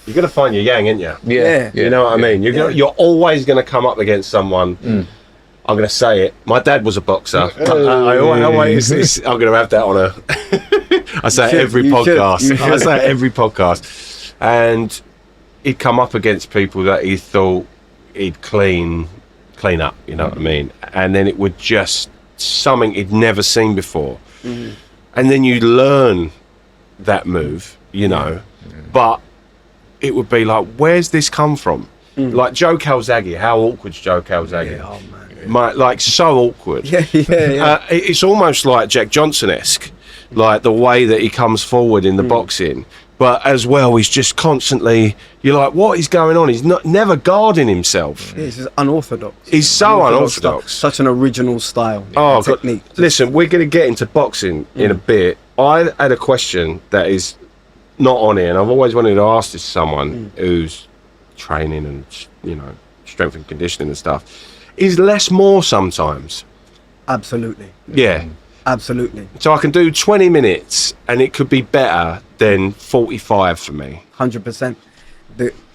you're gonna find your yang, ain't you? Yeah. You know what I mean? You're always gonna come up against someone. I'm gonna say it. My dad was a boxer. I always, I'm gonna have that on a. I say it every podcast. I say it every podcast, and he'd come up against people that he thought he'd clean up. You know what I mean? And then it would just something he'd never seen before, and then you learn that move. You know, but it would be like, where's this come from? Like Joe Calzaghe, how awkward's Joe Calzaghe? Yeah, oh man. Like so awkward. Yeah. It's almost like Jack Johnson-esque, like the way that he comes forward in the boxing. But as well, he's just constantly, you're like, what is going on? He's never guarding himself. Yeah, he's just unorthodox. He's so unorthodox. Such an original style. Oh, technique. God. Listen, we're going to get into boxing in a bit. I had a question that is not on here, and I've always wanted to ask this to someone who's training and, you know, strength and conditioning and stuff. Is less more sometimes? Absolutely. Yeah. Absolutely. So I can do 20 minutes and it could be better than 45 for me. 100%.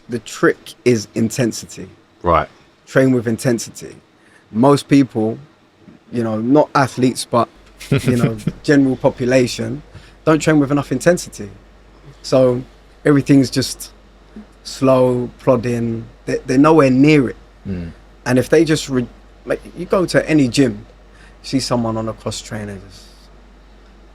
The trick is intensity. Right. Train with intensity. Most people, you know, not athletes, but, you know, general population, don't train with enough intensity. So everything's just slow, plodding. They're nowhere near it. And if they just, like, you go to any gym, see someone on a cross trainer,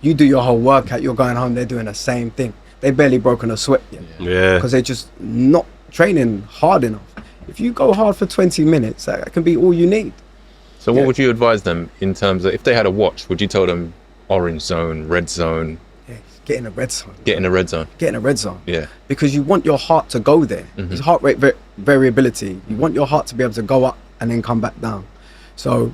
you do your whole workout, you're going home, they're doing the same thing. They barely broken a sweat yet. Yeah. Because they're just not training hard enough. If you go hard for 20 minutes, that can be all you need. So what would you advise them in terms of, if they had a watch, would you tell them orange zone, red zone? Yeah, get in a red zone. Get in a red zone. Get in a red zone. Yeah. Because you want your heart to go there. There's heart rate variability. You want your heart to be able to go up and then come back down. So,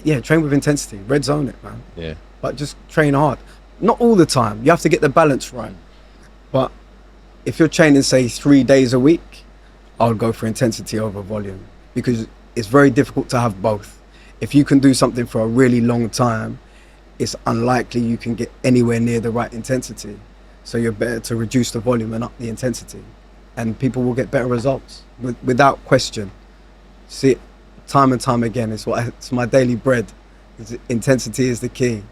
yeah, train with intensity. Red zone it, man. Yeah. But just train hard. Not all the time. You have to get the balance right. But if you're training, say, 3 days a week, I would go for intensity over volume, because it's very difficult to have both. If you can do something for a really long time, it's unlikely you can get anywhere near the right intensity. So you're better to reduce the volume and up the intensity, and people will get better results without question. See it time and time again. It's my daily bread. Intensity is the key.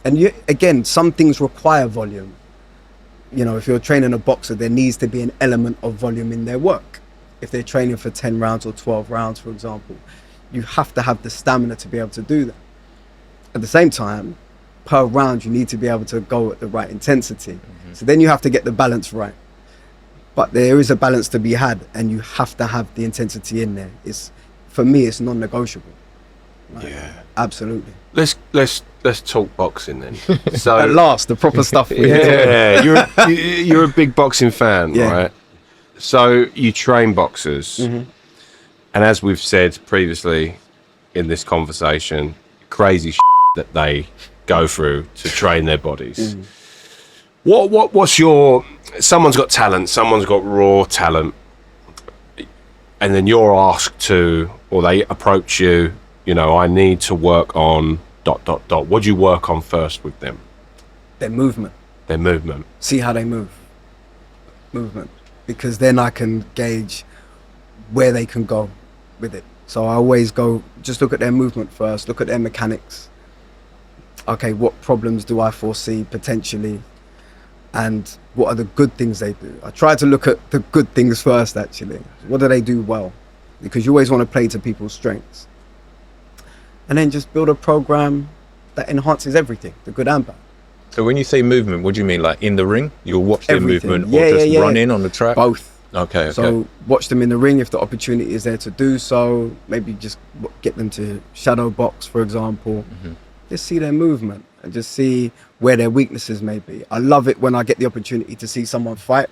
And again, some things require volume. You know, if you're training a boxer, there needs to be an element of volume in their work. If they're training for 10 rounds or 12 rounds, for example, you have to have the stamina to be able to do that. At the same time, per round, you need to be able to go at the right intensity. So then you have to get the balance right. But there is a balance to be had, and you have to have the intensity in there. For me, it's non-negotiable. Like, absolutely. Let's talk boxing then. So at last, the proper stuff. Yeah, you're a big boxing fan, right? So you train boxers, and as we've said previously in this conversation, crazy that they go through to train their bodies. What's your? Someone's got talent, someone's got raw talent, and then you're asked to, or they approach you. You know, I need to work on ... What do you work on first with them? Their movement. Their movement. See how they move. Movement. Because then I can gauge where they can go with it. So I always go, just look at their movement first, look at their mechanics. Okay, what problems do I foresee potentially? And what are the good things they do? I try to look at the good things first, actually. What do they do well? Because you always want to play to people's strengths. And then just build a program that enhances everything, the good and bad. So when you say movement, what do you mean? Like in the ring, you'll watch their Everything. movement, or just running on the track? Both. Okay. So watch them in the ring if the opportunity is there to do so. Maybe just get them to shadow box, for example. Just see their movement and just see where their weaknesses may be. I love it when I get the opportunity to see someone fight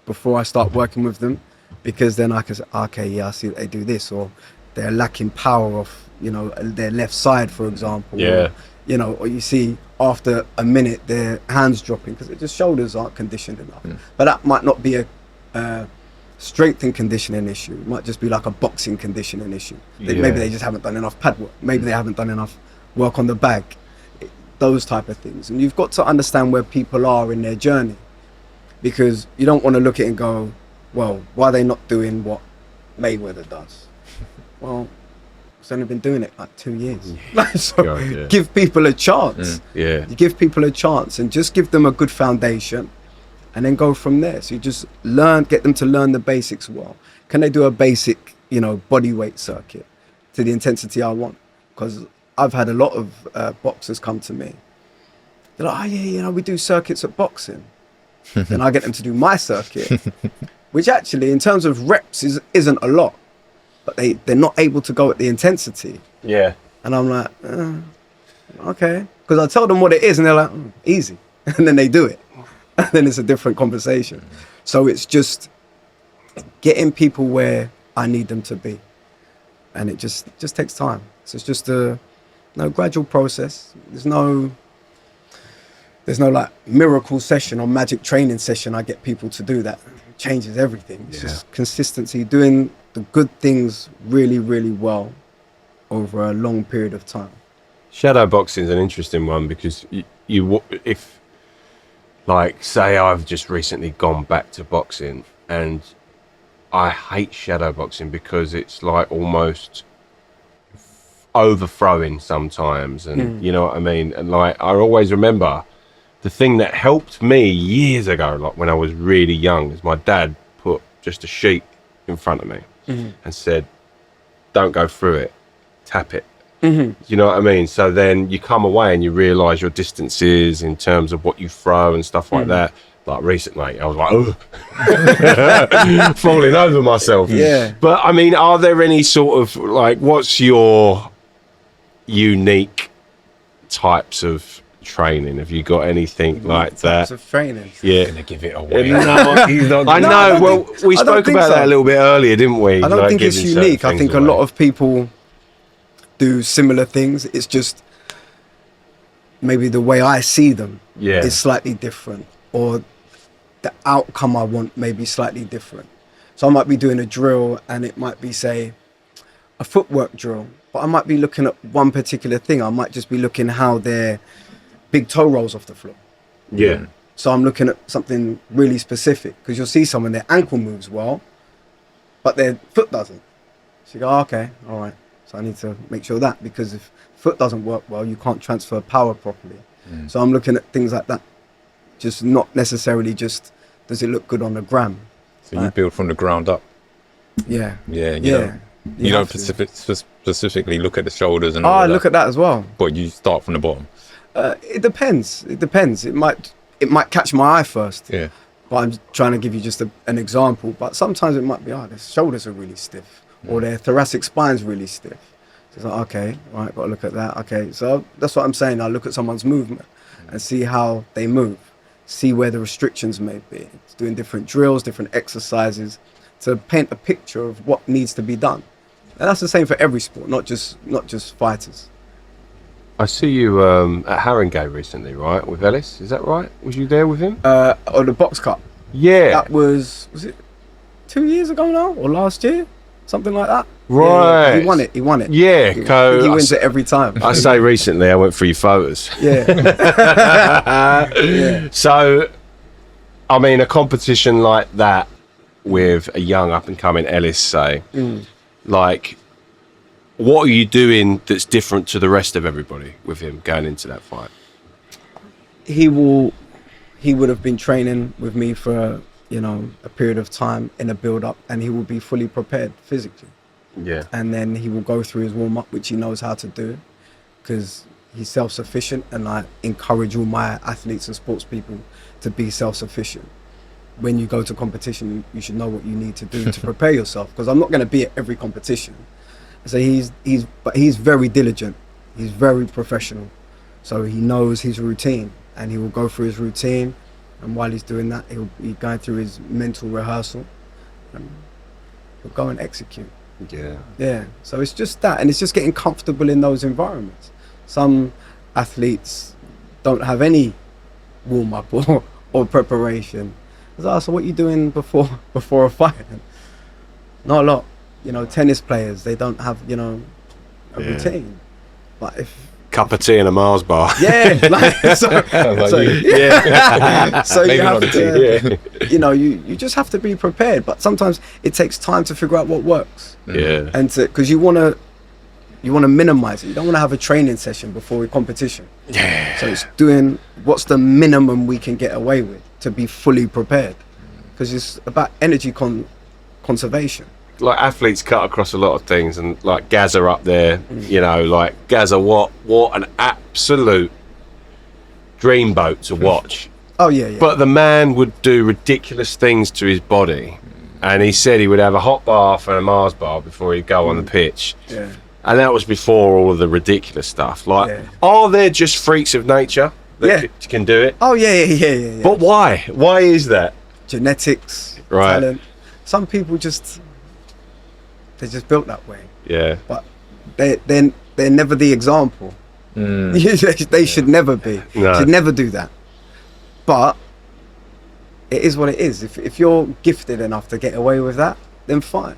before I start working with them, because then I can say, okay, yeah, I see that they do this, or they're lacking power of, you know, their left side, for example. Or, you know, or you see after a minute their hands dropping because their shoulders aren't conditioned enough. But that might not be a strength and conditioning issue. It might just be like a boxing conditioning issue. Maybe they just haven't done enough pad work. Maybe they haven't done enough work on the bag. Those type of things. And you've got to understand where people are in their journey, because you don't want to look at it and go, well, why are they not doing what Mayweather does? Well, he's only been doing it like 2 years. So give people a chance. You give people a chance and just give them a good foundation, and then go from there. So you just get them to learn the basics well. Can they do a basic, body weight circuit to the intensity I want? Because I've had a lot of boxers come to me. They're like, oh yeah, we do circuits at boxing. Then I get them to do my circuit, which actually in terms of reps isn't a lot, but they're not able to go at the intensity. Yeah. And I'm like, okay. Because I tell them what it is and they're like, easy. And then they do it. And then it's a different conversation. So it's just getting people where I need them to be. And it just takes time. So it's just a gradual process. There's no like miracle session or magic training session I get people to do that changes everything. It's just consistency, doing the good things really, really well over a long period of time. Shadow boxing is an interesting one, because if like, say I've just recently gone back to boxing, and I hate shadow boxing because it's like almost overthrowing sometimes, and you know what I mean? And like, I always remember the thing that helped me years ago, like when I was really young, is my dad put just a sheet in front of me and said, don't go through it, tap it. You know what I mean? So then you come away and you realise your distances in terms of what you throw and stuff like that. Like recently, I was like, falling over myself. Yeah. But I mean, are there any sort of like, what's your unique types of training? Have you got anything like that? Types of training. Yeah. Gonna give it away. No, he's not. I know. Well, we spoke about that a little bit earlier, didn't we? I don't think it's unique. I think a lot of people do similar things. It's just maybe the way I see them is slightly different, or the outcome I want may be slightly different. So I might be doing a drill and it might be, say, a footwork drill, but I might be looking at one particular thing. I might just be looking how their big toe rolls off the floor. Yeah. So I'm looking at something really specific, because you'll see someone, their ankle moves well, but their foot doesn't. So you go, okay, all right. So I need to make sure that, because if foot doesn't work well, you can't transfer power properly. So I'm looking at things like that. Just not necessarily just, does it look good on the gram? So you build from the ground up. Yeah. Yeah. You don't specifically look at the shoulders and all I that, look at that as well. but you start from the bottom. It depends. It might catch my eye first. Yeah. But I'm trying to give you just an example. But sometimes it might be, their shoulders are really stiff, or their thoracic spine's really stiff. So it's like, okay, all right, got to look at that. Okay, so that's what I'm saying. I look at someone's movement and see how they move, see where the restrictions may be. It's doing different drills, different exercises to paint a picture of what needs to be done. And that's the same for every sport, not just fighters. I see you at Haringey recently, right, with Ellis? Is that right? Was you there with him? Or the box cup. Yeah. That was it 2 years ago now, or last year? Something like that. Right. Yeah, he won it. Yeah. He wins it every time. I say recently, I went through your photos. Yeah. Yeah. So, I mean, a competition like that with a young up-and-coming Ellis, say, like, what are you doing that's different to the rest of everybody with him going into that fight? He would have been training with me for, a period of time in a build-up, and he will be fully prepared physically. Yeah. And then he will go through his warm-up, which he knows how to do, because he's self-sufficient, and I encourage all my athletes and sports people to be self-sufficient. When you go to competition, you should know what you need to do to prepare yourself, because I'm not going to be at every competition. So he's very diligent. He's very professional. So he knows his routine, and he will go through his routine. And while he's doing that, he'll be going through his mental rehearsal, and he'll go and execute. Yeah. Yeah. So it's just that, and it's just getting comfortable in those environments. Some athletes don't have any warm up or preparation. So what are you doing before a fight? Not a lot. You know, tennis players, they don't have, you know, a routine. But if Cup of tea and a Mars bar. yeah, like, so Maybe you not have a to, you know, you just have to be prepared. But sometimes it takes time to figure out what works. Yeah. And because you want to minimize it. You don't want to have a training session before a competition. Yeah. So it's doing what's the minimum we can get away with to be fully prepared, because it's about energy conservation. Like athletes cut across a lot of things, and like Gazza up there, you know, like Gazza, what an absolute dreamboat to watch. Oh yeah. But the man would do ridiculous things to his body, and he said he would have a hot bath and a Mars bar before he'd go on the pitch. Yeah. And that was before all of the ridiculous stuff. Like, are there just freaks of nature that can do it? Oh yeah. But why? Why is that? Genetics, Right. talent. Some people they're just built that way. Yeah. But they're never the example. They should never be. No. Should never do that. But it is what it is. If you're gifted enough to get away with that, then fine.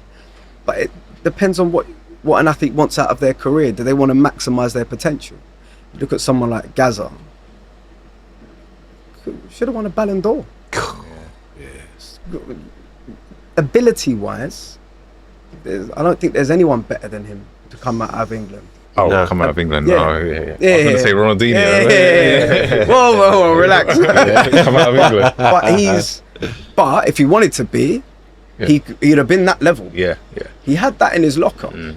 But it depends on what an athlete wants out of their career. Do they want to maximize their potential? You look at someone like Gazza. Should have won a Ballon d'Or. Ability-wise, I don't think there's anyone better than him to come out of England. Oh, No. come out of England. Yeah. Oh, yeah. I was going to say Ronaldinho. Yeah. Whoa, relax. Come out of England. But if he wanted to be, he'd have been that level. Yeah. He had that in his locker.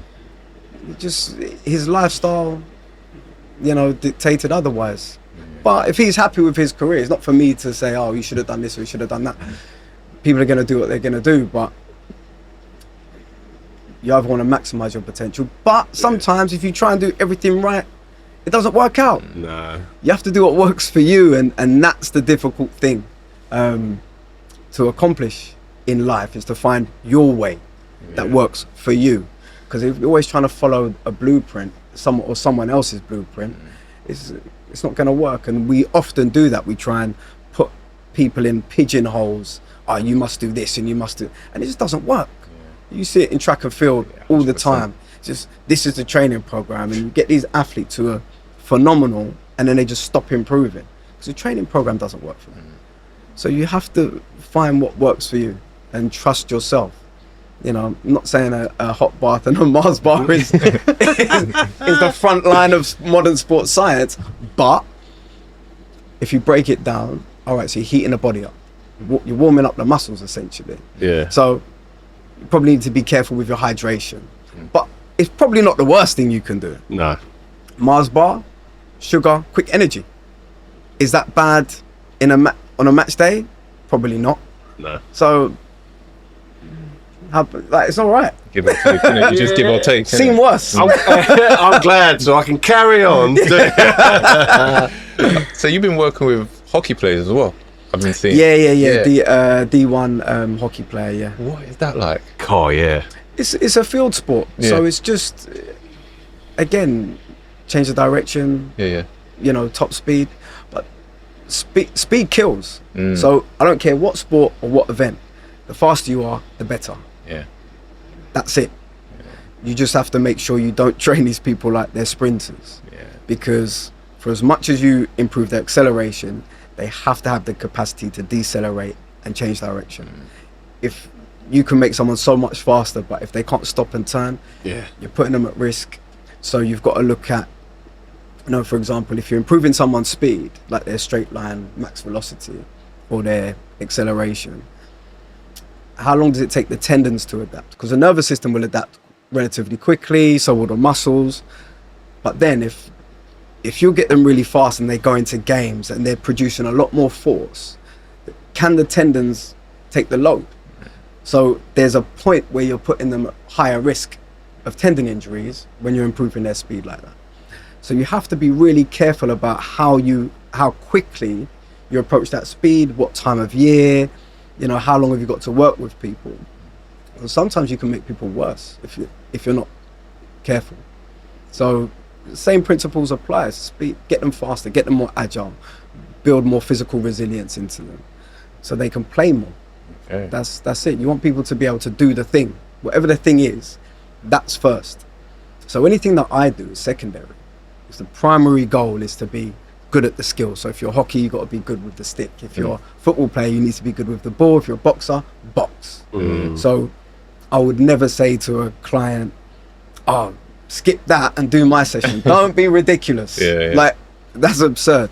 Just his lifestyle, you know, dictated otherwise. But if he's happy with his career, it's not for me to say, oh, you should have done this or you should have done that. People are going to do what they're going to do, but you either want to maximize your potential. But sometimes if you try and do everything right, it doesn't work out. No. You have to do what works for you, and that's the difficult thing to accomplish in life, is to find your way that works for you. Because if you're always trying to follow a blueprint, someone else's blueprint, it's not going to work. And we often do that. We try and put people in pigeonholes. Oh, you must do this and you must do, and it just doesn't work. You see it in track and field all the time. Just, this is the training program, and you get these athletes who are phenomenal, and then they just stop improving because the training program doesn't work for them. So you have to find what works for you and trust yourself. You know, I'm not saying a hot bath and a Mars bar is the front line of modern sports science, but if you break it down, all right, so you're heating the body up, you're warming up the muscles essentially. Yeah. So you probably need to be careful with your hydration, but it's probably not the worst thing you can do. No. Mars bar, sugar, quick energy. Is that bad on a match day? Probably not. No. So, it's all right. Give or take. You just give or take. Seen worse. I'm glad, so I can carry on. So you've been working with hockey players as well. I've been seeing. Yeah. The D1 hockey player. Yeah. What is that like? Oh, yeah. It's a field sport, so it's just again change the direction. Yeah. You know, top speed, but speed kills. So I don't care what sport or what event. The faster you are, the better. Yeah. That's it. You just have to make sure you don't train these people like they're sprinters. Yeah. Because for as much as you improve their acceleration, they have to have the capacity to decelerate and change direction. If you can make someone so much faster, but if they can't stop and turn, you're putting them at risk. So you've got to look at, you know, for example, if you're improving someone's speed, like their straight line max velocity or their acceleration, how long does it take the tendons to adapt? Because the nervous system will adapt relatively quickly, so will the muscles. But then if you get them really fast and they go into games and they're producing a lot more force, can the tendons take the load? So there's a point where you're putting them at higher risk of tendon injuries when you're improving their speed like that. So you have to be really careful about how quickly you approach that speed, what time of year, you know, how long have you got to work with people? Because sometimes you can make people worse if you're not careful. So same principles apply. Speed, get them faster, get them more agile, build more physical resilience into them so they can play more. Okay. That's it. You want people to be able to do the thing, whatever the thing is, that's first. So anything that I do is secondary. Because the primary goal is to be good at the skill. So if you're hockey, you got to be good with the stick. If you're a football player, you need to be good with the ball. If you're a boxer, box. So I would never say to a client, oh, skip that and do my session. Don't be ridiculous. Like, that's absurd.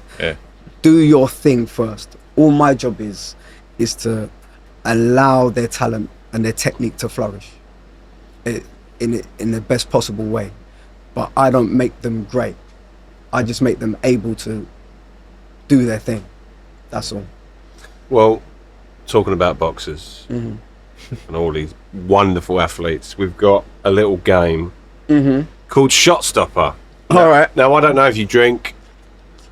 Do your thing first. All my job is to allow their talent and their technique to flourish in the best possible way. But I don't make them great. I just make them able to do their thing. That's all. Well, talking about boxers and all these wonderful athletes, we've got a little game called Shot Stopper. All right. Now, I don't know if you drink.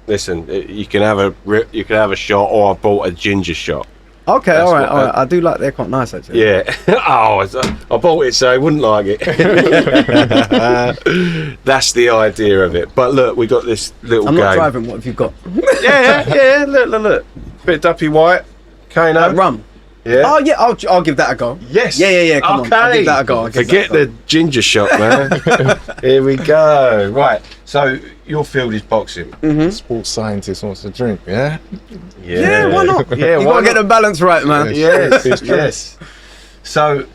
Listen, you can have a shot, or I bought a ginger shot. Okay, That's all right. what I do like they're quite nice actually. Yeah. I bought it so I wouldn't like it. That's the idea of it. But look, we got this little I'm game. not driving. What have you got? Yeah. Look. Bit of Duppy White. Kano. Rum. Yeah. Oh yeah, I'll give that a go. Yes. Yeah. Come on, I'll give that a go. Forget the ginger shot, man. Here we go. Right. So your field is boxing. Sports scientist wants to drink, yeah? Yeah, why not? Yeah, You why gotta get the balance right, man. Yes, It's true. yes. So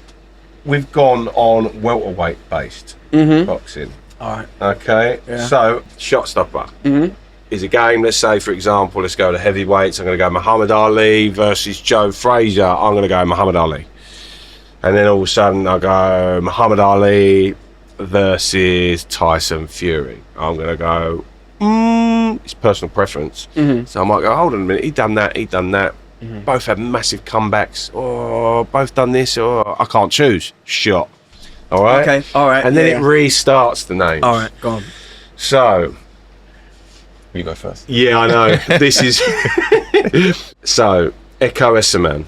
we've gone on welterweight based boxing. All right. Okay. Yeah. So Shot Stopper is a game. Let's say, for example, let's go to heavyweights. I'm going to go Muhammad Ali versus Joe Frazier. I'm going to go Muhammad Ali. And then all of a sudden I go Muhammad Ali versus Tyson Fury. I'm going to go, it's personal preference. So I might go, hold on a minute, he done that. Both had massive comebacks, or both done this, or I can't choose. Shot. All right? Okay, all right. And then yeah. it restarts the names. All right, go on. So, You go first. yeah, I know. This is... So, Echo Esserman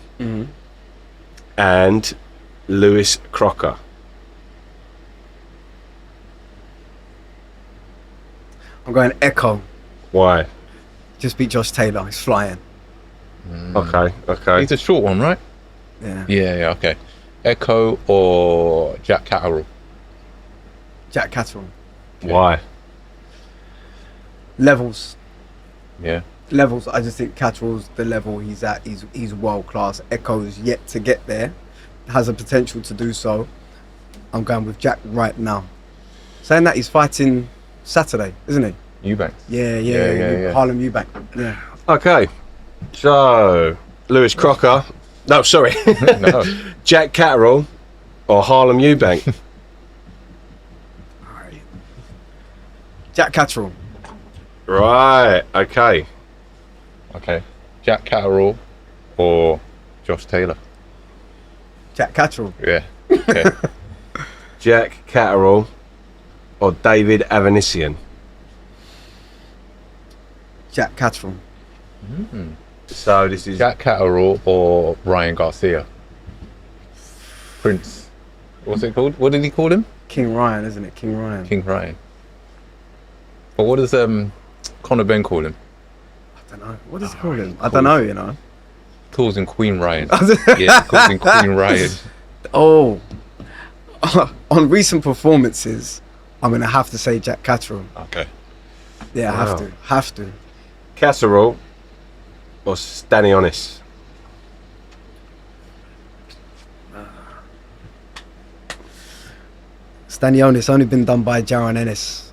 and Lewis Crocker. I'm going Echo. Why? Just beat Josh Taylor. He's flying. Okay. He's a short one, right? Yeah. Yeah, okay. Echo or Jack Catterall? Jack Catterall. Why? Levels. Yeah. Levels. I just think Catterall's the level he's at. He's world class. Echo's yet to get there. Has a potential to do so. I'm going with Jack right now. Saying that, he's fighting Saturday, isn't he? Eubanks. Yeah. Harlem Eubank. Yeah. Okay. So, Lewis Crocker. No, sorry. No. Jack Catterall or Harlem Eubank. Alright. Jack Catterall. Right. Okay. Okay. Jack Catterall or Josh Taylor? Jack Catterall. Yeah. Okay. Jack Catterall or David Avanesian. Jack Catterall. So this is Jack Catterall or Ryan Garcia? Prince. What's it called? What did he call him? King Ryan, isn't it? King Ryan. King Ryan. But what does Conor Benn call him? I don't know. What does he call him? I don't know, you know. Calls him Queen Ryan. Yeah, calls him Queen Ryan. Oh. On recent performances, I'm going to have to say Jack Catterall. Okay. Yeah, Wow. Have to. Casserole or Stanionis. Stanionis only been done by Jaron Ennis.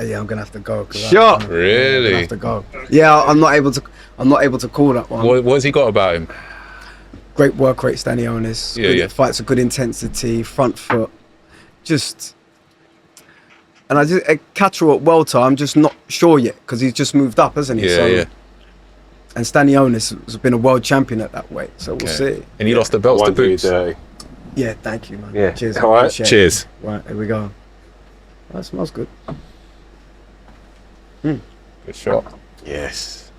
Yeah, I'm gonna have to go. Shot. I'm Really? gonna have to go. Yeah, I'm not able to call that one. What's he got about him? Great work rate, Stanionis. Yeah, Good yeah. Fights a good intensity, front foot. And I just Catterall at welter, I'm just not sure yet because he's just moved up, hasn't he? Yeah. And Stanionis has been a world champion at that weight, so we'll see. And he lost the belts to Won't do you Boots. dirty. Yeah, thank you, man. Yeah. Cheers. All right. appreciate it. Cheers. Right, here we go. That smells good. Good shot. Yes.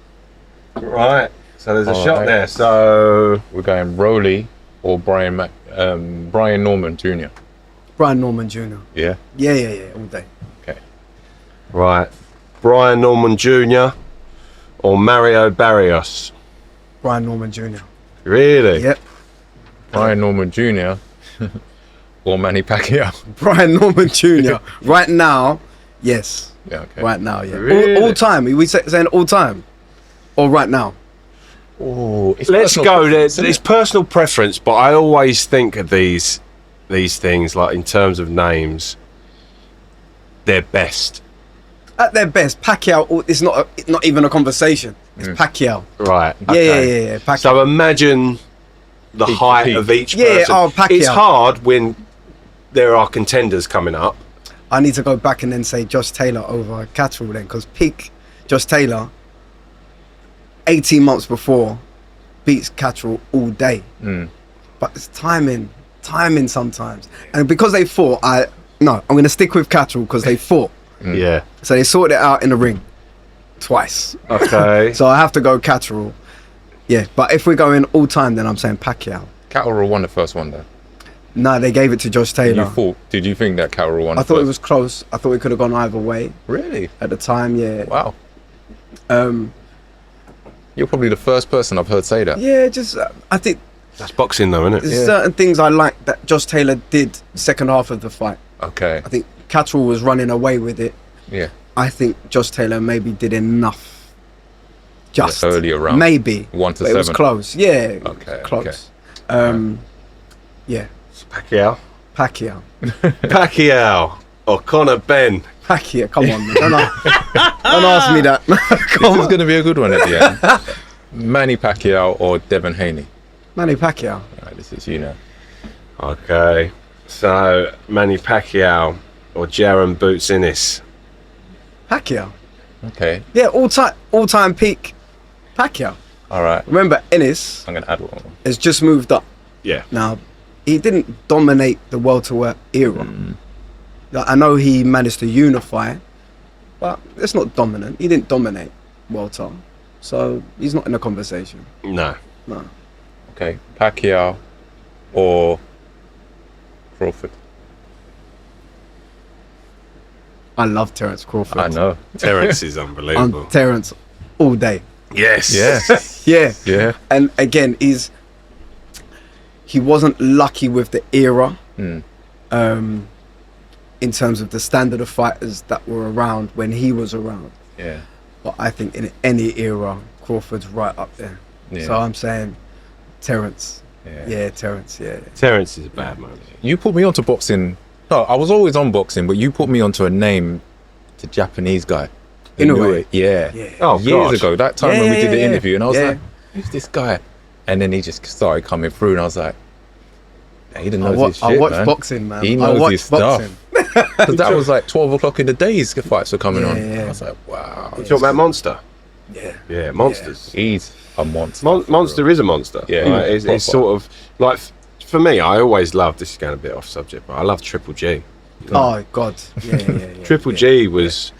Right. So there's a All shot right. there. So We're going Rowley or Brian Norman Jr. Brian Norman Jr. Yeah. Yeah, all day. Okay. right, Brian Norman Jr. or Mario Barrios. Brian Norman Jr. Really? Yep. Brian Norman Jr. or Manny Pacquiao. Brian Norman Jr. Right now, yes. Yeah, okay. Right now, yeah. Really? All time. Are we saying all time? Or right now? Oh, Let's go. It's personal preference, but I always think of these things like in terms of names, they're best. At their best, Pacquiao is not even a conversation. It's Pacquiao. Right. Yeah, Okay. yeah. Pacquiao. So imagine the Peak, height peak. of each Yeah, person. oh, Pacquiao. It's hard when there are contenders coming up. I need to go back and then say Josh Taylor over Catterall then, because peak Josh Taylor 18 months before beats Catterall all day. But it's timing sometimes. And because they fought, I'm going to stick with Catterall because they fought. Yeah. So they sorted it out in the ring twice. Okay. So I have to go Catterall. Yeah, but if we're going all time, then I'm saying Pacquiao. Catterall won the first one though. No, they gave it to Josh Taylor. Did you think that Catterall won? I thought it was close. I thought it could have gone either way really. at the time. Yeah. Wow. Um. You're probably the first person I've heard say that. Yeah. Just I think That's boxing though, isn't it? there's certain things I like that Josh Taylor did second half of the fight. Okay. I think Catterall was running away with it. Yeah. I think Josh Taylor maybe did enough. Just earlier round. maybe 1 to but it was 7. close. Yeah. Okay, Close. Yeah. Pacquiao. Pacquiao. Pacquiao. Or Conor Ben. Pacquiao. Come on, man. Don't ask me that. This is going to be a good one at the end. Manny Pacquiao or Devin Haney? Manny Pacquiao. All right, this is you now. Okay. So Manny Pacquiao or Jaron Boots Innes. Pacquiao. Okay. Yeah, all time peak Pacquiao. All right. Remember, Ennis I'm going to add one. has just moved up. Yeah. Now, he didn't dominate the welterweight era. Like, I know he managed to unify, but it's not dominant. He didn't dominate welter, so he's not in the conversation. No. No. Okay. Pacquiao or Crawford? I love Terence Crawford. I know. Terence is unbelievable. I'm Terence all day. Yes. Yeah. Yeah. Yeah. And again, he wasn't lucky with the era, in terms of the standard of fighters that were around when he was around. Yeah. But I think in any era, Crawford's right up there. Yeah. So I'm saying Terence. Yeah. Yeah, Terence. Yeah. Terence is a bad man. You put me onto boxing. No, I was always on boxing, but you put me onto a name, the Japanese guy. In a Knew way. it. Yeah. Yeah. Oh, Years God. ago, that time Yeah, when we did the yeah, interview, and I was yeah. like, who's this guy? And then he just started coming through, and I was like, he didn't know his shit, I watch man. boxing, man. He I knows watch his stuff. boxing. Because that was like 12 o'clock in the day, his fights were coming on. Yeah. I was like, wow. You talk about Monster? Yeah. Yeah, Monsters. He's a monster. Monster is a monster. Yeah, Right? It's proper. sort of like, for me, I always loved, this is going a bit off subject, but I love Triple G. Oh God. Yeah. Triple G was,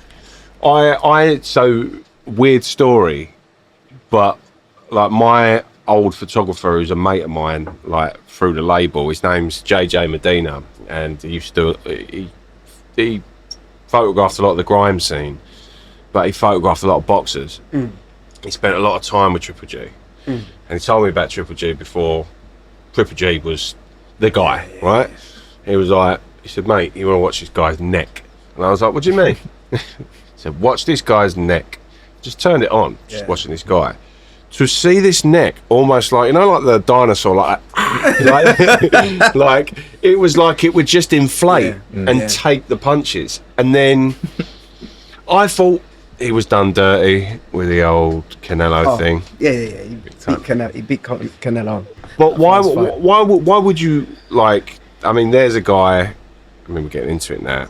so weird story, but like my old photographer who's a mate of mine, like through the label, his name's JJ Medina, and he used to, he photographed a lot of the grime scene, but he photographed a lot of boxers. He spent a lot of time with Triple G, and he told me about Triple G before Triple G was the guy, right? He was like, he said, mate, you want to watch this guy's neck? And I was like, what do you mean? He said, watch this guy's neck. Just turned it on, just watching this guy. To see this neck, almost like, you know, like the dinosaur, like like it was like it would just inflate and take the punches. And then I he was done dirty with the old Canelo thing. Yeah. He beat Canelo. He beat Canelo. But First fight. why would you, like, I mean, there's a guy, I mean, we're getting into it now,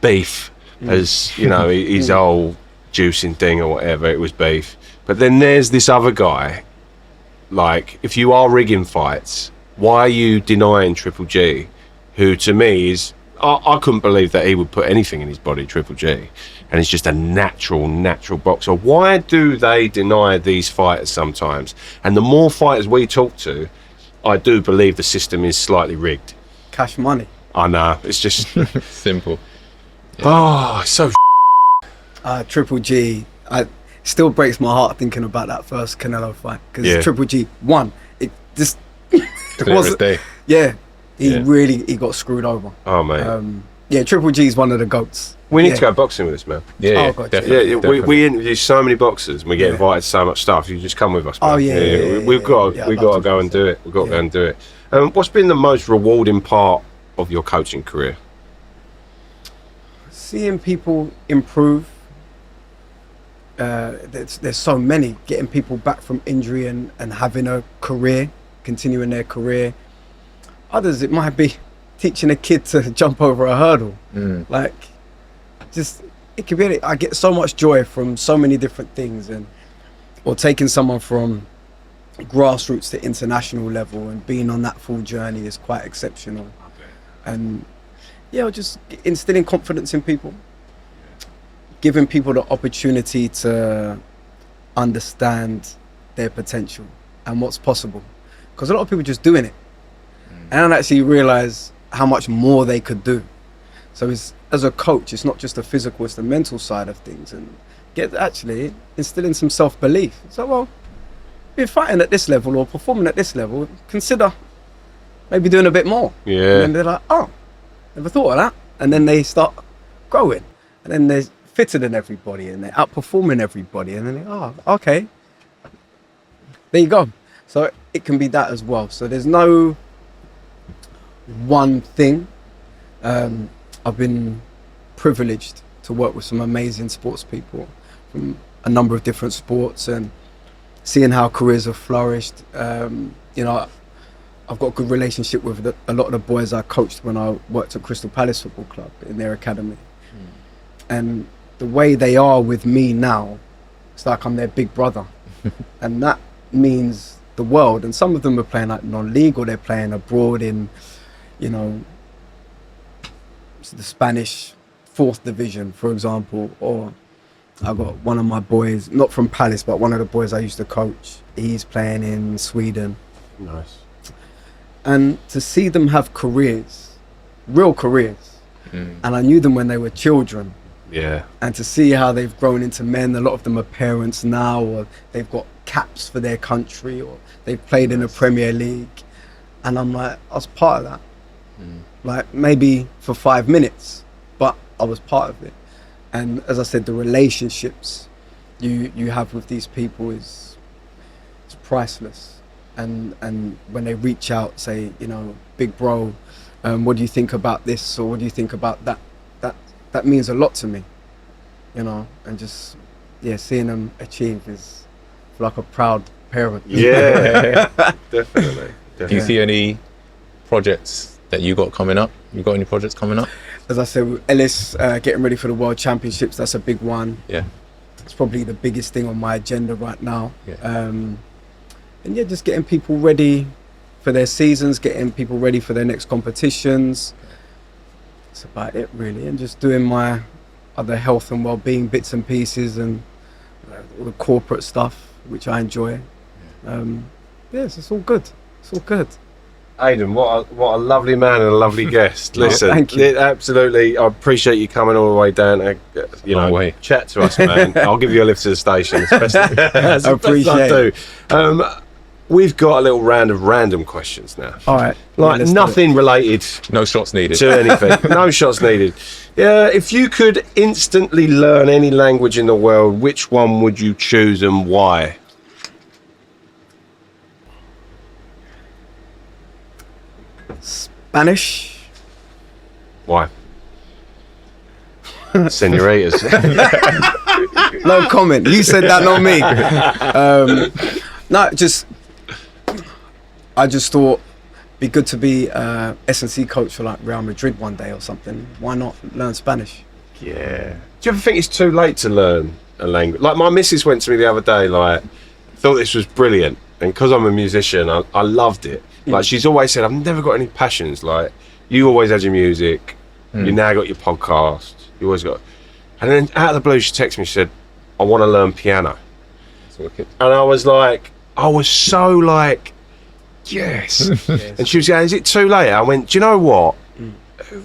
Beef, as, you know, his whole juicing thing or whatever, it was beef. But then there's this other guy, like, if you are rigging fights, why are you denying Triple G, who to me is, I couldn't believe that he would put anything in his body, Triple G, and he's just a natural boxer. Why do they deny these fighters sometimes? And the more fighters we talk to, I do believe the system is slightly rigged. Cash money. I know, it's just, Simple. oh, it's so Triple G. Still breaks my heart thinking about that first Canelo fight because Yeah. Triple G won. just Clear as day. yeah, Yeah. he got screwed over. Oh, mate. Yeah, Triple G is one of the GOATs. We need Yeah. to go boxing with this, man. Yeah, Oh, God, definitely. Yeah, definitely. we interview so many boxers and we get Yeah. invited to so much stuff. You just come with us, man. Oh, yeah, We've got yeah, we've I'd got to love to go do and so. do it. We've got to go Yeah. and do it. What's been the most rewarding part of your coaching career? Seeing people improve. There's so many. Getting people back from injury and having a career, continuing their career. Others, it might be teaching a kid to jump over a hurdle. Like, just, it could be, I get so much joy from so many different things, or taking someone from grassroots to international level and being on that full journey is quite exceptional. And yeah, just instilling confidence in people, giving people the opportunity to understand their potential and what's possible, because a lot of people just doing it and don't actually realize how much more they could do. So as a coach, it's not just the physical, it's the mental side of things, and actually instilling some self-belief. So, well, if you're fighting at this level or performing at this level, consider maybe doing a bit more. Yeah. And then they're like, oh, never thought of that. And then they start growing, and then they're fitter than everybody and they're outperforming everybody, and then they, oh, okay, there you go. So it can be that as well. So there's no one thing. I've been privileged to work with some amazing sports people from a number of different sports and seeing how careers have flourished. You know, I've got a good relationship with a lot of the boys I coached when I worked at Crystal Palace Football Club in their academy. And the way they are with me now, it's like I'm their big brother. And that means the world. And some of them are playing like non-league, or they're playing abroad in, you know, the Spanish 4th division, for example. Or I've got one of my boys, not from Palace, but one of the boys I used to coach, he's playing in Sweden. Nice. And to see them have careers, real careers, and I knew them when they were children, Yeah. and to see how they've grown into men. A lot of them are parents now, or they've got caps for their country, or they've played in the Premier League, and I'm like, I was part of that. Like, maybe for 5 minutes, but I was part of it. And as I said, the relationships you have with these people is priceless. And when they reach out, say, you know, big bro, what do you think about this, or what do you think about that? That means a lot to me, you know. And just, yeah, seeing them achieve is like a proud parent. Yeah. Definitely. Do you see any projects that you got coming up? You got any projects coming up? As I said, with Ellis getting ready for the World Championships, that's a big one. Yeah. It's probably the biggest thing on my agenda right now. Yeah. And yeah, just getting people ready for their seasons, getting people ready for their next competitions. That's about it, really. And just doing my other health and well-being bits and pieces, and all the corporate stuff, which I enjoy. Yes, it's all good. It's all good. Aidan, what a lovely man and a lovely guest. Listen, thank you. Absolutely, I appreciate you coming all the way down to, Long way. chat to us, man. I'll give you a lift to the station. I appreciate it. We've got a little round of random questions now. All right. Like, let's do nothing related No shots needed. to anything. No shots needed. If you could instantly learn any language in the world, which one would you choose and why? Spanish. Why? Senoritas. No comment. You said that, not me. No, I just thought it'd be good to be S&C coach for like Real Madrid one day or something. Why not learn Spanish? Yeah. Do you ever think it's too late to learn a language? Like, my missus went to me the other day, like, thought this was brilliant, and because I'm a musician, I loved it. Like, she's always said, I've never got any passions. Like, you always had your music, you now got your podcast, you always got. And then out of the blue, she texted me, she said, I want to learn piano. That's wicked. And I was so like, yes. And she was going, is it too late? I went, do you know what? Who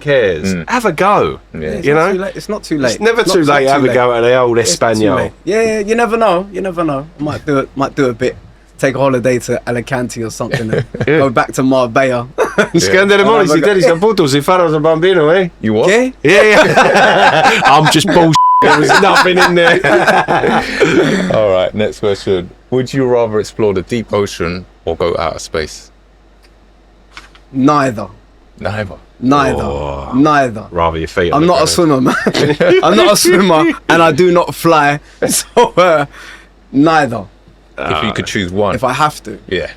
cares? Have a go. Yeah. It's You not know? too late. It's not too late. It's never It's too not late to have a go at the old It's not too Espanol. late. Yeah, you never know. I might do a bit take a holiday to Alicante or something and go back to Marbella. Scandere mole, si te li saputo, si fanno da bambino, eh? You what? Okay? Yeah. I'm just bullshit. There was nothing in there. All right, next question. Would you rather explore the deep ocean or go outer space? Neither. Neither. Neither. Rather your feet. I'm not a swimmer, man. I'm not a swimmer, and I do not fly. So, neither. If you could choose one. If I have to. Yeah.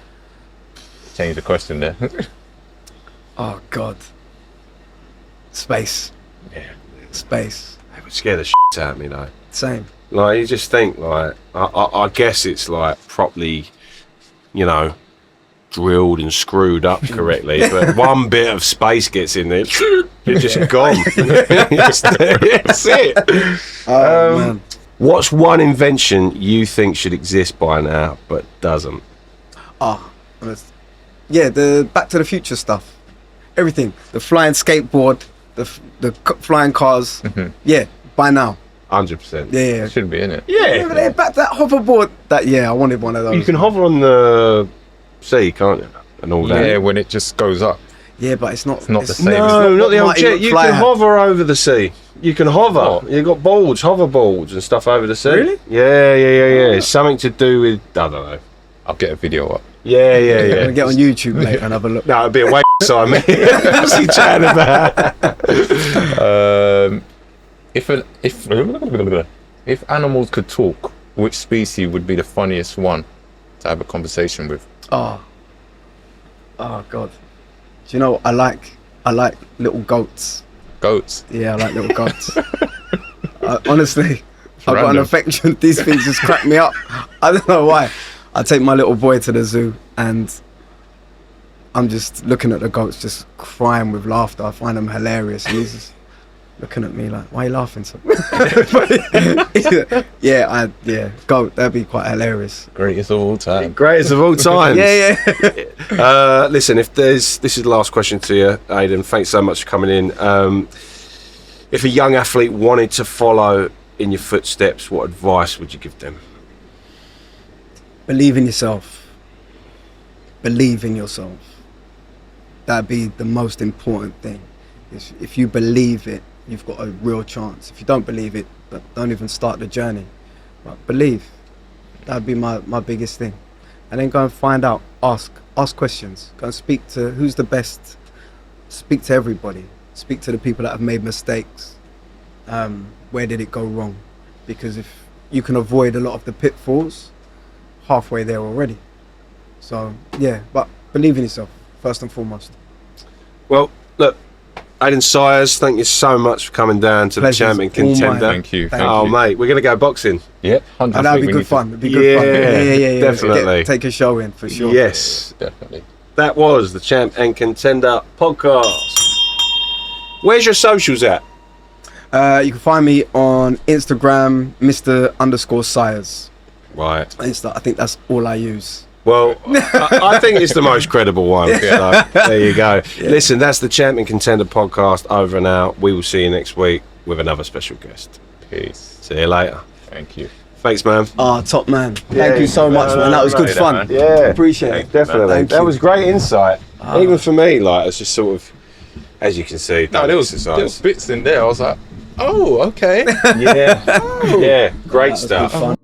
Change the question there. Oh, God. Space. Yeah. Space. It would scare the shit out of me, though. Same. Like, you just think, like, I guess it's, like, properly, you know, drilled and screwed up correctly, but one bit of space gets in there, you're just gone. That's it. Oh, man. What's one invention you think should exist by now, but doesn't? Yeah, the Back to the Future stuff. Everything. The flying skateboard, the flying cars. Yeah, by now. 100%. Yeah. It should be, innit? Yeah. Back that hoverboard. I wanted one of those. You can hover on the sea, can't you? And all that. Yeah, when it just goes up. Yeah, but it's not the same. No, not the old Mighty jet. You McFly can had. hover over the sea. You can hover. Oh. You've got hoverboards and stuff over the sea. Really? Yeah. It's something to do with, I don't know. I'll get a video up. Yeah. I'm gonna get on YouTube later and have a look. No, it'd be a waste of time, mate. What's he chatting about? If animals could talk, which species would be the funniest one to have a conversation with? Oh God. Do you know what? I like little goats. Goats. Yeah, I like little goats. Honestly, I've got an random. affection. These things just crack me up. I don't know why. I take my little boy to the zoo and I'm just looking at the goats just crying with laughter. I find them hilarious. And he's just looking at me like, why are you laughing so? Yeah, goat, that'd be quite hilarious. Greatest of all time. Greatest of all times. Yeah. Listen, this is the last question to you, Aidan. Thanks so much for coming in. If a young athlete wanted to follow in your footsteps, what advice would you give them? Believe in yourself. Believe in yourself. That'd be the most important thing. If you believe it, you've got a real chance. If you don't believe it, don't even start the journey. But believe. That'd be my biggest thing. And then go and find out. Ask questions. Go and speak to who's the best. Speak to everybody. Speak to the people that have made mistakes. Where did it go wrong? Because if you can avoid a lot of the pitfalls, halfway there already. So yeah, but believe in yourself first and foremost. Well, look, Aidan Syers, thank you so much for coming down to Pleasure's the Champion all mine. Contender. Thank you. Oh, mate, we're going to go boxing. Yep. And that'd be good fun. It'd be good Yeah, fun. Yeah. definitely. Take a show in for sure. Yes. Definitely. That was the Champ and Contender podcast. Where's your socials at? You can find me on Instagram, Mr_Syers. Right. I think that's all I use. Well, I think it's the most credible one. So, there you go. Listen, that's the Champion Contender podcast over and out. We will see you next week with another special guest. Peace. See you later. Thank you. Thanks, man. Top man. Thank you so much, man. That was good fun. man. Yeah, Appreciate it. definitely. Thank That you. was great insight. Even for me, like, it's just sort of, as you can see, No, there was bits in there. I was like, oh, okay. yeah, great That was stuff. good fun.